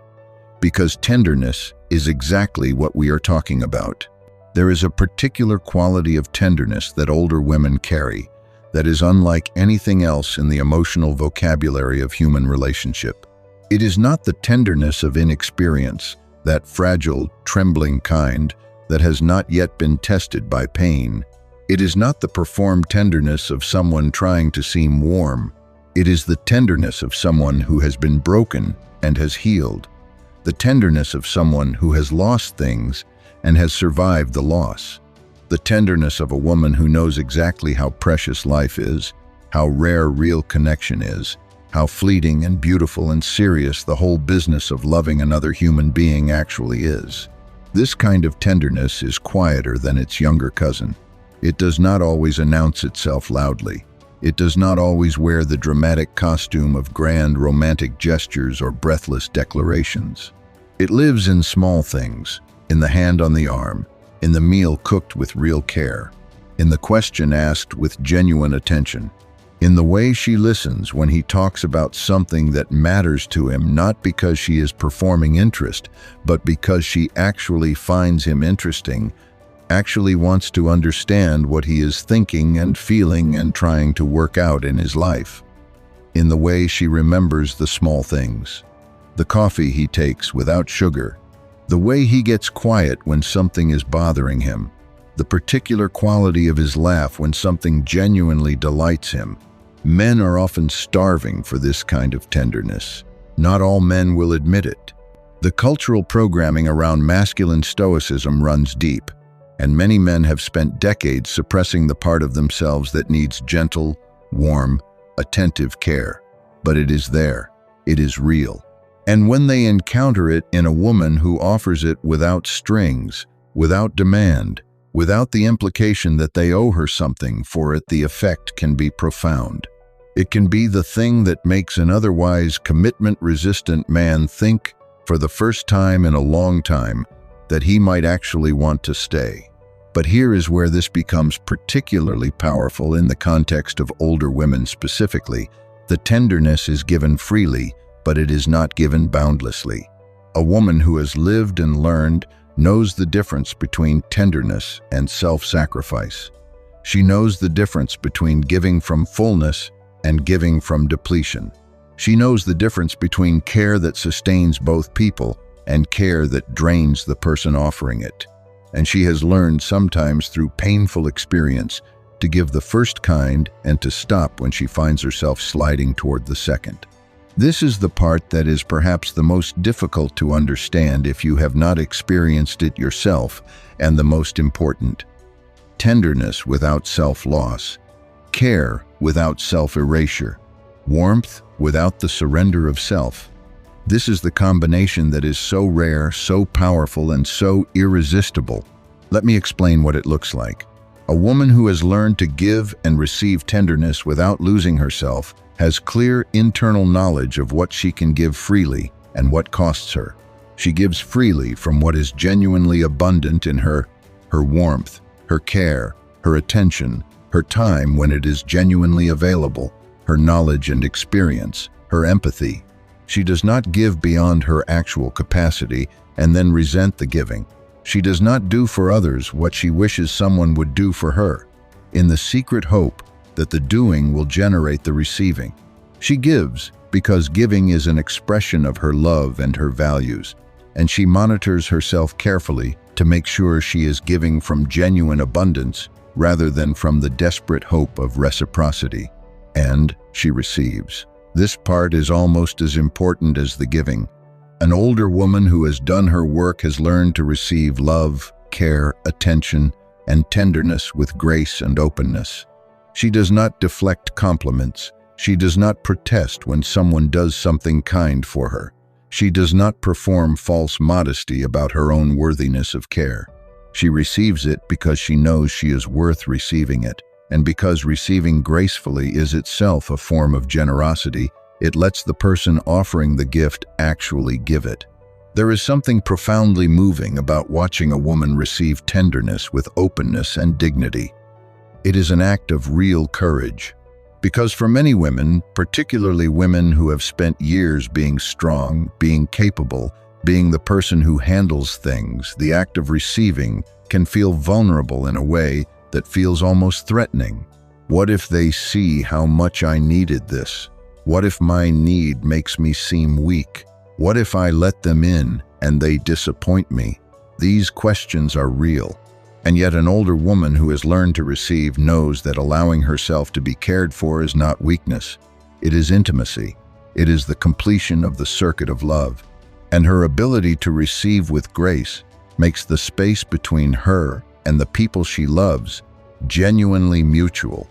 because tenderness is exactly what we are talking about. There is a particular quality of tenderness that older women carry that is unlike anything else in the emotional vocabulary of human relationship. It is not the tenderness of inexperience, that fragile, trembling kind that has not yet been tested by pain. It is not the performed tenderness of someone trying to seem warm. It is the tenderness of someone who has been broken and has healed. The tenderness of someone who has lost things and has survived the loss. The tenderness of a woman who knows exactly how precious life is, how rare real connection is, how fleeting and beautiful and serious the whole business of loving another human being actually is. This kind of tenderness is quieter than its younger cousin. It does not always announce itself loudly. It does not always wear the dramatic costume of grand romantic gestures or breathless declarations. It lives in small things, in the hand on the arm, in the meal cooked with real care, in the question asked with genuine attention, in the way she listens when he talks about something that matters to him, not because she is performing interest, but because she actually finds him interesting, actually wants to understand what he is thinking and feeling and trying to work out in his life. In the way she remembers the small things, the coffee he takes without sugar, the way he gets quiet when something is bothering him, the particular quality of his laugh when something genuinely delights him. Men are often starving for this kind of tenderness. Not all men will admit it. The cultural programming around masculine stoicism runs deep, and many men have spent decades suppressing the part of themselves that needs gentle, warm, attentive care. But it is there. It is real. And when they encounter it in a woman who offers it without strings, without demand, without the implication that they owe her something for it, the effect can be profound. It can be the thing that makes an otherwise commitment-resistant man think, for the first time in a long time, that he might actually want to stay. But here is where this becomes particularly powerful in the context of older women specifically. The tenderness is given freely, but it is not given boundlessly. A woman who has lived and learned knows the difference between tenderness and self-sacrifice. She knows the difference between giving from fullness and giving from depletion. She knows the difference between care that sustains both people and care that drains the person offering it. And she has learned, sometimes through painful experience, to give the first kind and to stop when she finds herself sliding toward the second. This is the part that is perhaps the most difficult to understand if you have not experienced it yourself, and the most important. Tenderness without self-loss, care without self-erasure, warmth without the surrender of self. This is the combination that is so rare, so powerful, and so irresistible. Let me explain what it looks like. A woman who has learned to give and receive tenderness without losing herself has clear internal knowledge of what she can give freely and what costs her. She gives freely from what is genuinely abundant in her warmth, her care, her attention, her time when it is genuinely available, her knowledge and experience, her empathy. She does not give beyond her actual capacity and then resent the giving. She does not do for others what she wishes someone would do for her, in the secret hope that the doing will generate the receiving. She gives because giving is an expression of her love and her values, and she monitors herself carefully to make sure she is giving from genuine abundance rather than from the desperate hope of reciprocity. And she receives. This part is almost as important as the giving. An older woman who has done her work has learned to receive love, care, attention, and tenderness with grace and openness. She does not deflect compliments. She does not protest when someone does something kind for her. She does not perform false modesty about her own worthiness of care. She receives it because she knows she is worth receiving it, and because receiving gracefully is itself a form of generosity, it lets the person offering the gift actually give it. There is something profoundly moving about watching a woman receive tenderness with openness and dignity. It is an act of real courage. Because for many women, particularly women who have spent years being strong, being capable, being the person who handles things, the act of receiving can feel vulnerable in a way that feels almost threatening. What if they see how much I needed this? What if my need makes me seem weak? What if I let them in and they disappoint me? These questions are real. And yet an older woman who has learned to receive knows that allowing herself to be cared for is not weakness. It is intimacy. It is the completion of the circuit of love. And her ability to receive with grace makes the space between her and the people she loves genuinely mutual,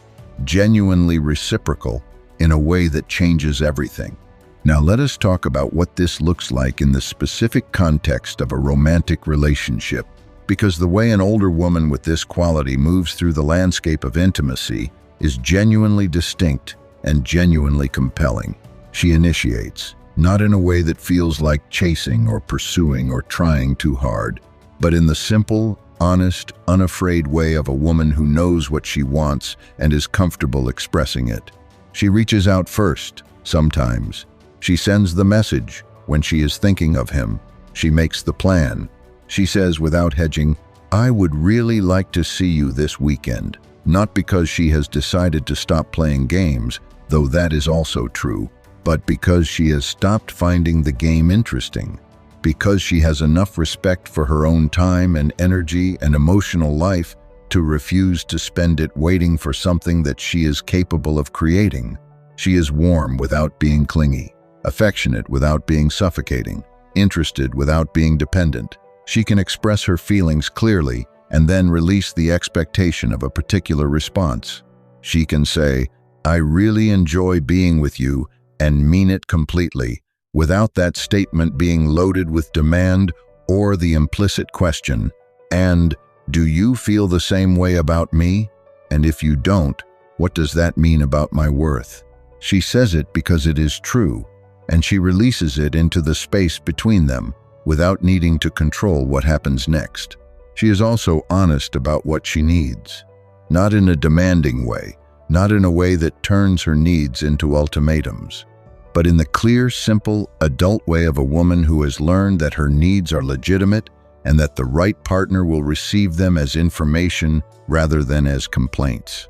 genuinely reciprocal, in a way that changes everything. Now let us talk about what this looks like in the specific context of a romantic relationship, because the way an older woman with this quality moves through the landscape of intimacy is genuinely distinct and genuinely compelling. She initiates, not in a way that feels like chasing or pursuing or trying too hard, but in the simple, honest, unafraid way of a woman who knows what she wants and is comfortable expressing it. She reaches out first, sometimes. She sends the message when she is thinking of him. She makes the plan. She says without hedging, "I would really like to see you this weekend," not because she has decided to stop playing games, though that is also true, but because she has stopped finding the game interesting, because she has enough respect for her own time and energy and emotional life to refuse to spend it waiting for something that she is capable of creating. She is warm without being clingy, affectionate without being suffocating, interested without being dependent. She can express her feelings clearly and then release the expectation of a particular response. She can say, "I really enjoy being with you," and mean it completely, without that statement being loaded with demand or the implicit question, "And do you feel the same way about me? And if you don't, what does that mean about my worth?" She says it because it is true, and she releases it into the space between them without needing to control what happens next. She is also honest about what she needs, not in a demanding way, not in a way that turns her needs into ultimatums, but in the clear, simple, adult way of a woman who has learned that her needs are legitimate and that the right partner will receive them as information rather than as complaints.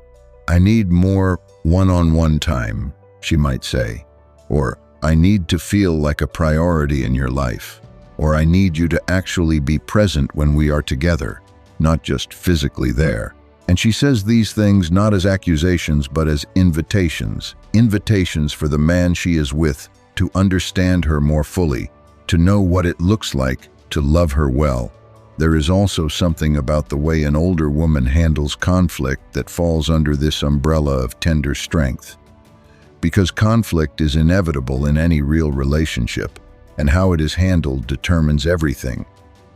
"I need more one-on-one time," she might say, or "I need to feel like a priority in your life," or "I need you to actually be present when we are together, not just physically there." And she says these things not as accusations but as invitations. Invitations for the man she is with to understand her more fully, to know what it looks like to love her well. There is also something about the way an older woman handles conflict that falls under this umbrella of tender strength. Because conflict is inevitable in any real relationship, and how it is handled determines everything.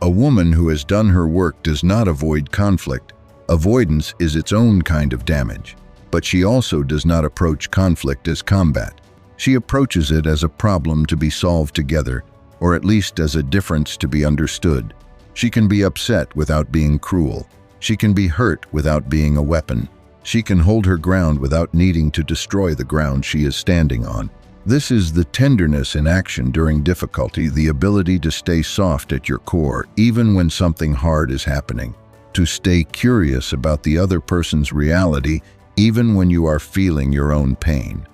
A woman who has done her work does not avoid conflict. Avoidance is its own kind of damage. But she also does not approach conflict as combat. She approaches it as a problem to be solved together, or at least as a difference to be understood. She can be upset without being cruel. She can be hurt without being a weapon. She can hold her ground without needing to destroy the ground she is standing on. This is the tenderness in action during difficulty, the ability to stay soft at your core, even when something hard is happening. To stay curious about the other person's reality, even when you are feeling your own pain.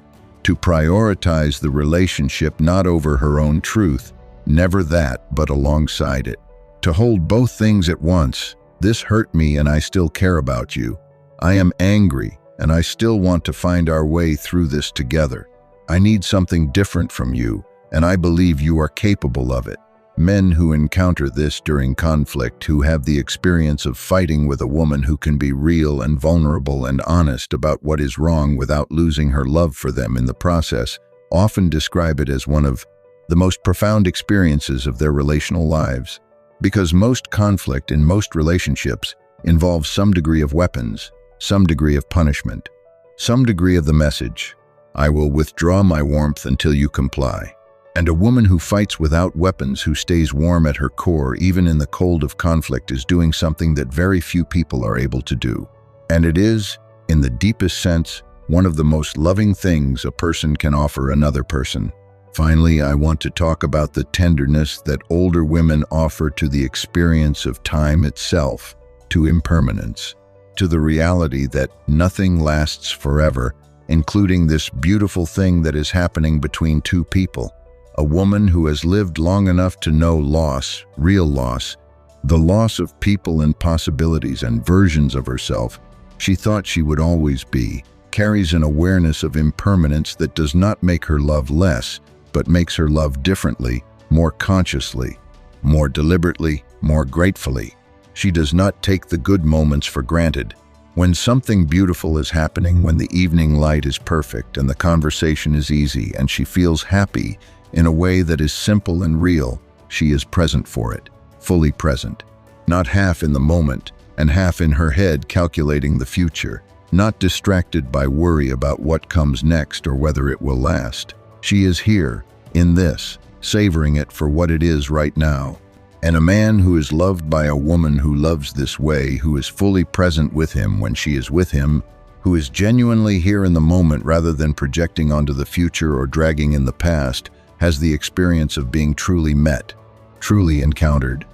To prioritize the relationship not over her own truth, never that, but alongside it. To hold both things at once. This hurt me and I still care about you. I am angry and I still want to find our way through this together. I need something different from you, and I believe you are capable of it. Men who encounter this during conflict, who have the experience of fighting with a woman who can be real and vulnerable and honest about what is wrong without losing her love for them in the process, often describe it as one of the most profound experiences of their relational lives. Because most conflict in most relationships involves some degree of weapons, some degree of punishment, some degree of the message, "I will withdraw my warmth until you comply." And a woman who fights without weapons, who stays warm at her core even in the cold of conflict, is doing something that very few people are able to do. And it is, in the deepest sense, one of the most loving things a person can offer another person. Finally, I want to talk about the tenderness that older women offer to the experience of time itself, to impermanence, to the reality that nothing lasts forever, including this beautiful thing that is happening between two people. A woman who has lived long enough to know loss, real loss, the loss of people and possibilities and versions of herself she thought she would always be, carries an awareness of impermanence that does not make her love less, but makes her love differently, more consciously, more deliberately, more gratefully. She does not take the good moments for granted. When something beautiful is happening, when the evening light is perfect and the conversation is easy and she feels happy in a way that is simple and real, she is present for it, fully present. Not half in the moment and half in her head calculating the future, not distracted by worry about what comes next or whether it will last. She is here, in this, savoring it for what it is right now. And a man who is loved by a woman who loves this way, who is fully present with him when she is with him, who is genuinely here in the moment rather than projecting onto the future or dragging in the past, has the experience of being truly met, truly encountered,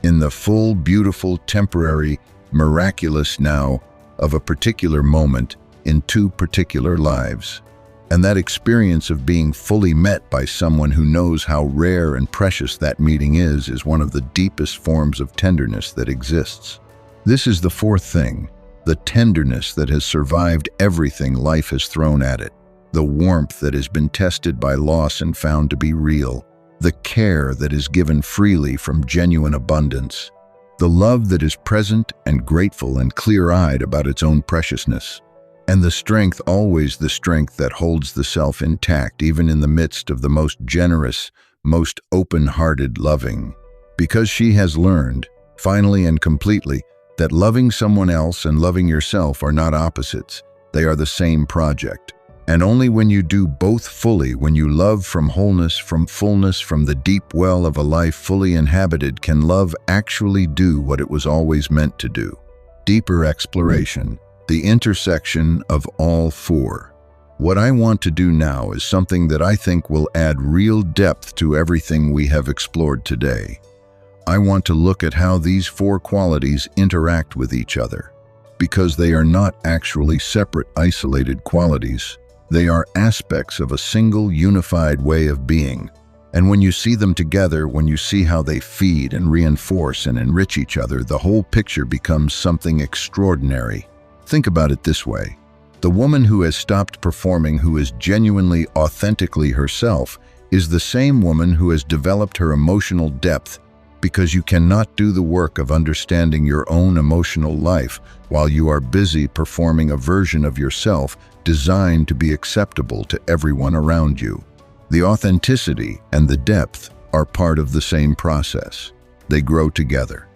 in the full, beautiful, temporary, miraculous now of a particular moment in two particular lives. And that experience of being fully met by someone who knows how rare and precious that meeting is one of the deepest forms of tenderness that exists. This is the fourth thing, the tenderness that has survived everything life has thrown at it. The warmth that has been tested by loss and found to be real, the care that is given freely from genuine abundance, the love that is present and grateful and clear-eyed about its own preciousness, and the strength, always the strength that holds the self intact even in the midst of the most generous, most open-hearted loving. Because she has learned, finally and completely, that loving someone else and loving yourself are not opposites, they are the same project. And only when you do both fully, when you love from wholeness, from fullness, from the deep well of a life fully inhabited, can love actually do what it was always meant to do. Deeper exploration, the intersection of all four. What I want to do now is something that I think will add real depth to everything we have explored today. I want to look at how these four qualities interact with each other, because they are not actually separate, isolated qualities. They are aspects of a single, unified way of being. And when you see them together, when you see how they feed and reinforce and enrich each other, the whole picture becomes something extraordinary. Think about it this way. The woman who has stopped performing, who is genuinely, authentically herself, is the same woman who has developed her emotional depth, because you cannot do the work of understanding your own emotional life while you are busy performing a version of yourself designed to be acceptable to everyone around you. The authenticity and the depth are part of the same process. They grow together.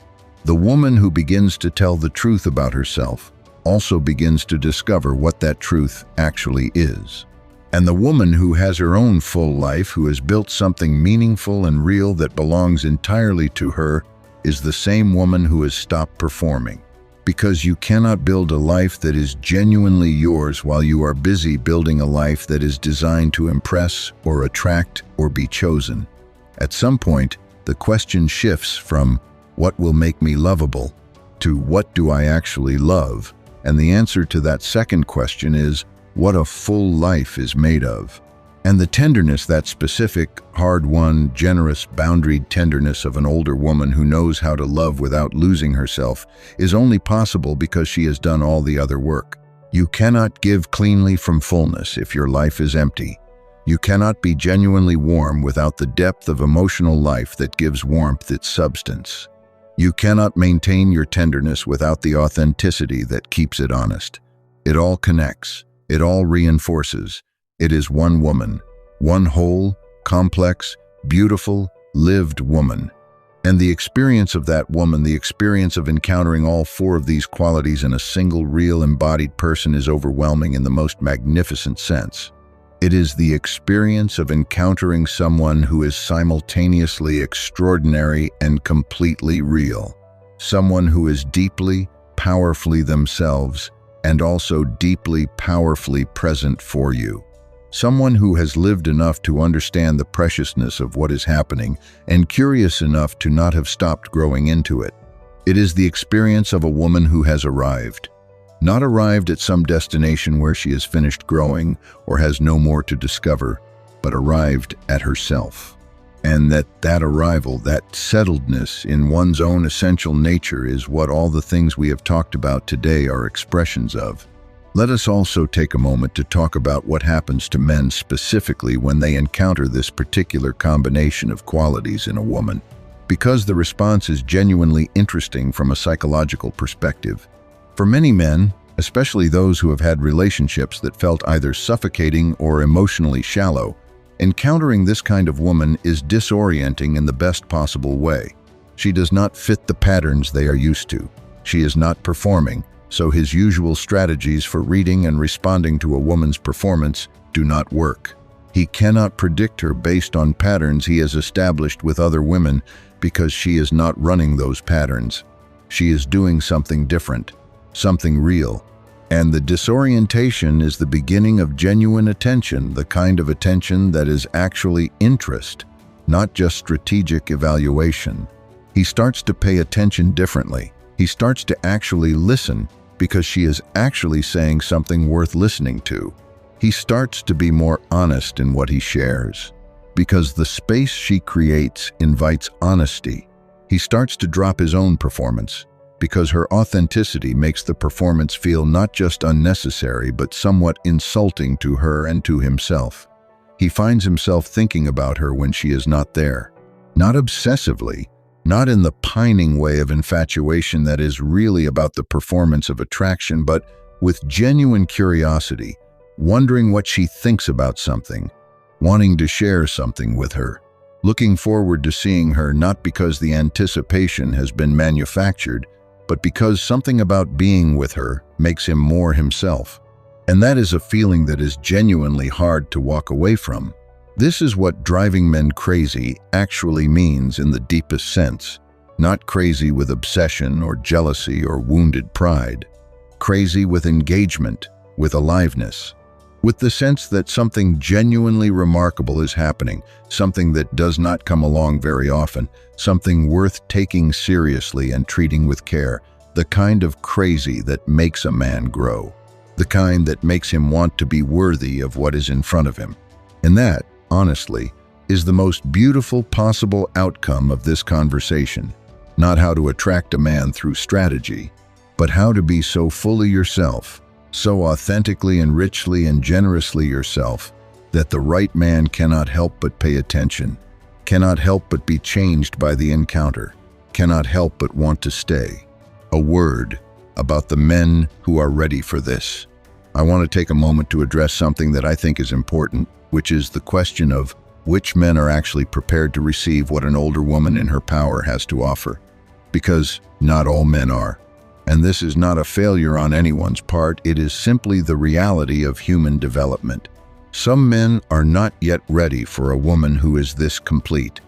The woman who begins to tell the truth about herself also begins to discover what that truth actually is. And the woman who has her own full life, who has built something meaningful and real that belongs entirely to her, is the same woman who has stopped performing. Because you cannot build a life that is genuinely yours while you are busy building a life that is designed to impress or attract or be chosen. At some point, the question shifts from what will make me lovable to what do I actually love? And the answer to that second question is what a full life is made of. And the tenderness, that specific, hard-won, generous, boundaried tenderness of an older woman who knows how to love without losing herself, is only possible because she has done all the other work. You cannot give cleanly from fullness if your life is empty. You cannot be genuinely warm without the depth of emotional life that gives warmth its substance. You cannot maintain your tenderness without the authenticity that keeps it honest. It all connects. It all reinforces. It is one woman, one whole, complex, beautiful, lived woman. And the experience of that woman, the experience of encountering all four of these qualities in a single, real, embodied person is overwhelming in the most magnificent sense. It is the experience of encountering someone who is simultaneously extraordinary and completely real. Someone who is deeply, powerfully themselves, and also deeply, powerfully present for you. Someone who has lived enough to understand the preciousness of what is happening and curious enough to not have stopped growing into it. It is the experience of a woman who has arrived. Not arrived at some destination where she has finished growing or has no more to discover, but arrived at herself. And that arrival, that settledness in one's own essential nature is what all the things we have talked about today are expressions of. Let us also take a moment to talk about what happens to men specifically when they encounter this particular combination of qualities in a woman, because the response is genuinely interesting from a psychological perspective. For many men, especially those who have had relationships that felt either suffocating or emotionally shallow, encountering this kind of woman is disorienting in the best possible way. She does not fit the patterns they are used to. She is not performing, so his usual strategies for reading and responding to a woman's performance do not work. He cannot predict her based on patterns he has established with other women because she is not running those patterns. She is doing something different, something real. And the disorientation is the beginning of genuine attention, the kind of attention that is actually interest, not just strategic evaluation. He starts to pay attention differently. He starts to actually listen because she is actually saying something worth listening to. He starts to be more honest in what he shares because the space she creates invites honesty. He starts to drop his own performance, because her authenticity makes the performance feel not just unnecessary but somewhat insulting to her and to himself. He finds himself thinking about her when she is not there. Not obsessively, not in the pining way of infatuation that is really about the performance of attraction, but with genuine curiosity, wondering what she thinks about something, wanting to share something with her, looking forward to seeing her not because the anticipation has been manufactured, but because something about being with her makes him more himself. And that is a feeling that is genuinely hard to walk away from. This is what driving men crazy actually means in the deepest sense. Not crazy with obsession or jealousy or wounded pride. Crazy with engagement, with aliveness. with the sense that something genuinely remarkable is happening, something that does not come along very often, something worth taking seriously and treating with care, the kind of crazy that makes a man grow, the kind that makes him want to be worthy of what is in front of him. And that, honestly, is the most beautiful possible outcome of this conversation. Not how to attract a man through strategy, but how to be so fully yourself, so authentically and richly and generously yourself, that the right man cannot help but pay attention, cannot help but be changed by the encounter, cannot help but want to stay. A word about the men who are ready for this. I want to take a moment to address something that I think is important, which is the question of which men are actually prepared to receive what an older woman in her power has to offer. Because not all men are. And this is not a failure on anyone's part, it is simply the reality of human development. Some men are not yet ready for a woman who is this complete,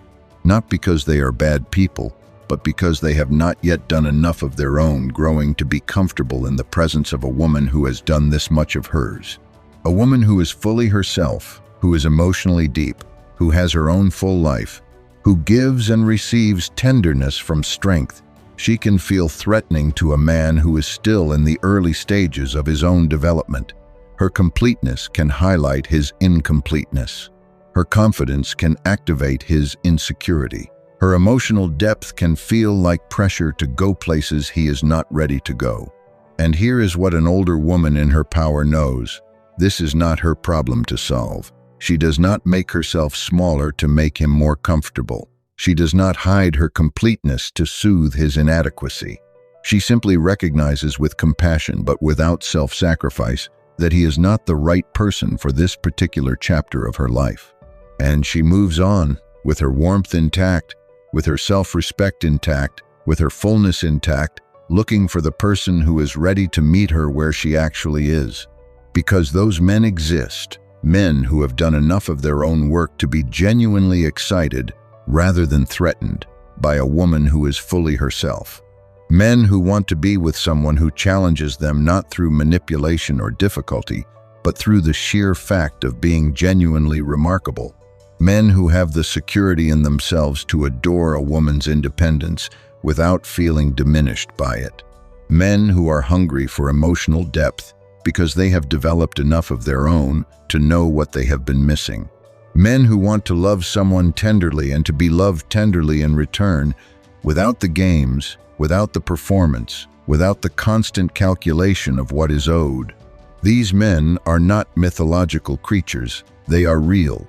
not because they are bad people, but because they have not yet done enough of their own growing to be comfortable in the presence of a woman who has done this much of hers. A woman who is fully herself, who is emotionally deep, who has her own full life, who gives and receives tenderness from strength. She can feel threatening to a man who is still in the early stages of his own development. Her completeness can highlight his incompleteness. Her confidence can activate his insecurity. Her emotional depth can feel like pressure to go places he is not ready to go. And here is what an older woman in her power knows. This is not her problem to solve. She does not make herself smaller to make him more comfortable. She does not hide her completeness to soothe his inadequacy. She simply recognizes with compassion but without self-sacrifice that he is not the right person for this particular chapter of her life. And she moves on, with her warmth intact, with her self-respect intact, with her fullness intact, looking for the person who is ready to meet her where she actually is. Because those men exist, men who have done enough of their own work to be genuinely excited, rather than threatened, by a woman who is fully herself. Men who want to be with someone who challenges them not through manipulation or difficulty, but through the sheer fact of being genuinely remarkable. Men who have the security in themselves to adore a woman's independence without feeling diminished by it. Men who are hungry for emotional depth because they have developed enough of their own to know what they have been missing. Men who want to love someone tenderly and to be loved tenderly in return, without the games, without the performance, without the constant calculation of what is owed. These men are not mythological creatures, they are real.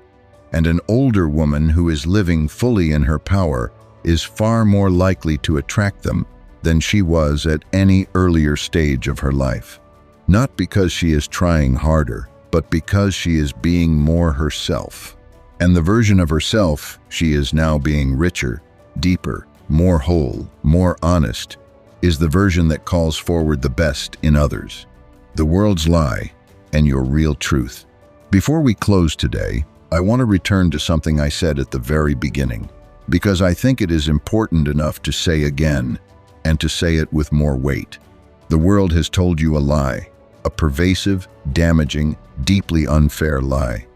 And an older woman who is living fully in her power is far more likely to attract them than she was at any earlier stage of her life. Not because she is trying harder, but because she is being more herself. And the version of herself she is now being richer, deeper, more whole, more honest, is the version that calls forward the best in others. The world's lie and your real truth. Before we close today, I want to return to something I said at the very beginning, because I think it is important enough to say again, and to say it with more weight. The world has told you a lie, a pervasive, damaging, deeply unfair lie.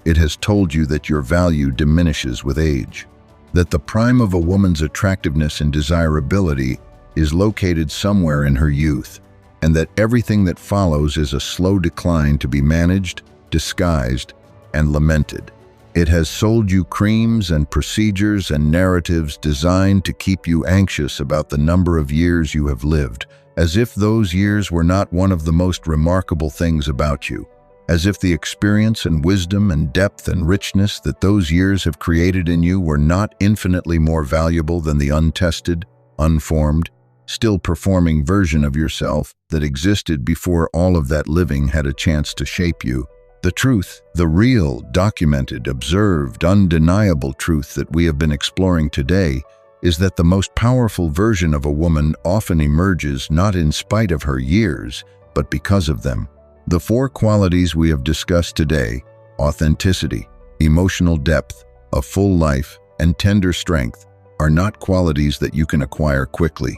It has told you that your value diminishes with age, that the prime of a woman's attractiveness and desirability is located somewhere in her youth, and that everything that follows is a slow decline to be managed, disguised, and lamented. It has sold you creams and procedures and narratives designed to keep you anxious about the number of years you have lived, as if those years were not one of the most remarkable things about you, as if the experience and wisdom and depth and richness that those years have created in you were not infinitely more valuable than the untested, unformed, still performing version of yourself that existed before all of that living had a chance to shape you. The truth, the real, documented, observed, undeniable truth that we have been exploring today is that the most powerful version of a woman often emerges not in spite of her years, but because of them. The four qualities we have discussed today, authenticity, emotional depth, a full life, and tender strength, are not qualities that you can acquire quickly.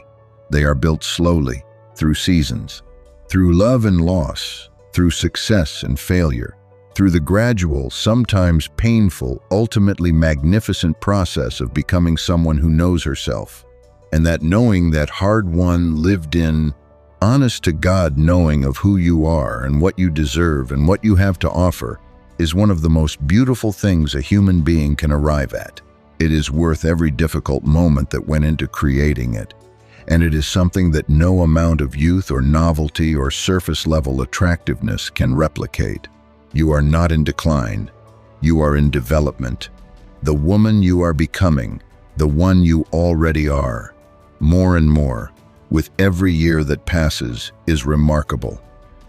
They are built slowly, through seasons, through love and loss, through success and failure, through the gradual, sometimes painful, ultimately magnificent process of becoming someone who knows herself. And that knowing, that hard-won, lived-in, honest-to-God knowing of who you are and what you deserve and what you have to offer, is one of the most beautiful things a human being can arrive at. It is worth every difficult moment that went into creating it. And it is something that no amount of youth or novelty or surface-level attractiveness can replicate. You are not in decline. You are in development. The woman you are becoming, the one you already are, more and more, with every year that passes, is remarkable.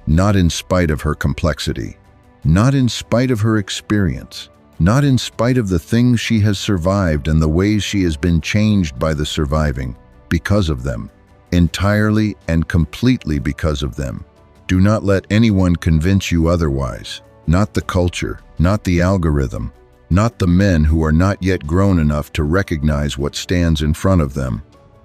Not in spite of her complexity, not in spite of her experience, not in spite of the things she has survived and the ways she has been changed by the surviving, because of them, entirely and completely because of them. Do not let anyone convince you otherwise. Not the culture, not the algorithm, not the men who are not yet grown enough to recognize what stands in front of them,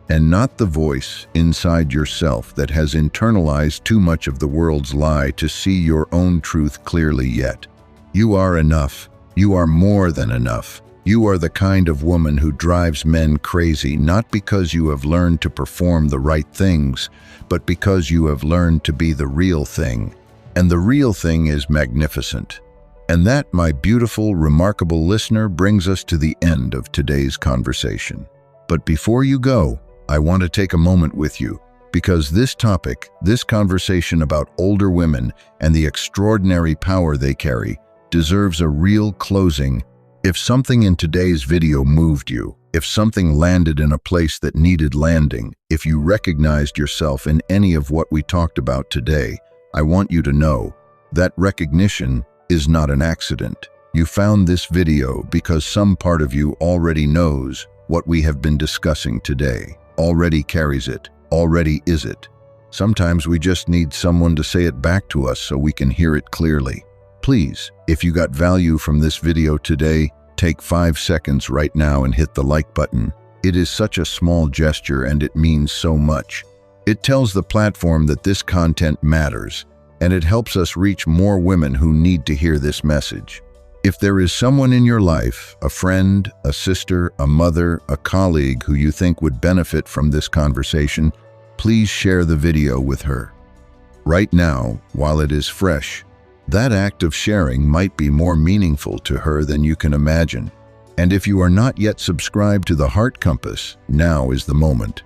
and not the voice inside yourself that has internalized too much of the world's lie to see your own truth clearly yet. You are enough. You are more than enough. You are the kind of woman who drives men crazy, not because you have learned to perform the right things, but because you have learned to be the real thing. And the real thing is magnificent. And that, my beautiful, remarkable listener, brings us to the end of today's conversation. But before you go, I want to take a moment with you, because this topic, this conversation about older women and the extraordinary power they carry, deserves a real closing. If something in today's video moved you, if something landed in a place that needed landing, if you recognized yourself in any of what we talked about today, I want you to know that recognition is not an accident. You found this video because some part of you already knows what we have been discussing today, already carries it, already is it. Sometimes we just need someone to say it back to us so we can hear it clearly. Please, if you got value from this video today, take 5 seconds right now and hit the like button. It is such a small gesture and it means so much. It tells the platform that this content matters, and it helps us reach more women who need to hear this message. If there is someone in your life, a friend, a sister, a mother, a colleague who you think would benefit from this conversation, please share the video with her. Right now, while it is fresh, that act of sharing might be more meaningful to her than you can imagine. And if you are not yet subscribed to the Heart Compass, now is the moment.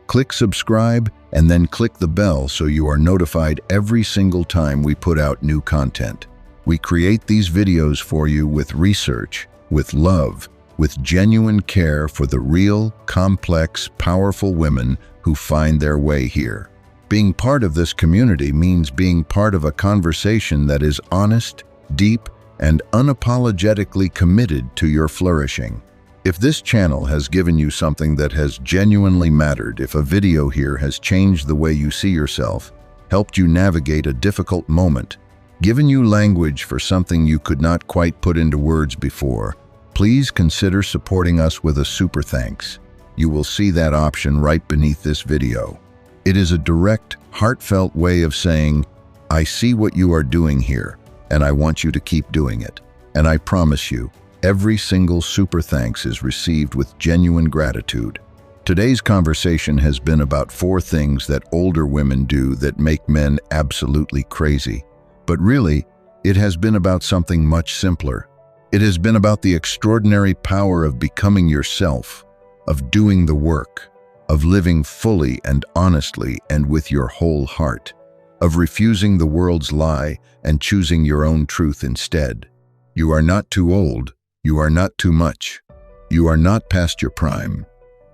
Click subscribe and then click the bell so you are notified every single time we put out new content. We create these videos for you with research, with love, with genuine care for the real, complex, powerful women who find their way here. Being part of this community means being part of a conversation that is honest, deep, and unapologetically committed to your flourishing. If this channel has given you something that has genuinely mattered, if a video here has changed the way you see yourself, helped you navigate a difficult moment, given you language for something you could not quite put into words before, please consider supporting us with a super thanks. You will see that option right beneath this video. It is a direct, heartfelt way of saying, I see what you are doing here, and I want you to keep doing it. And I promise you, every single super thanks is received with genuine gratitude. Today's conversation has been about 4 things that older women do that make men absolutely crazy. But really, it has been about something much simpler. It has been about the extraordinary power of becoming yourself, of doing the work, of living fully and honestly and with your whole heart, of refusing the world's lie and choosing your own truth instead. You are not too old. You are not too much. You are not past your prime.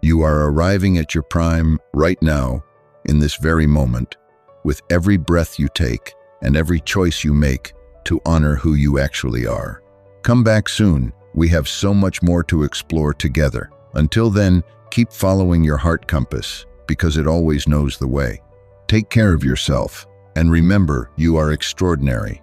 You are arriving at your prime right now, in this very moment, with every breath you take and every choice you make to honor who you actually are. Come back soon. We have so much more to explore together. Until then, keep following your heart compass, because it always knows the way. Take care of yourself, and remember, you are extraordinary.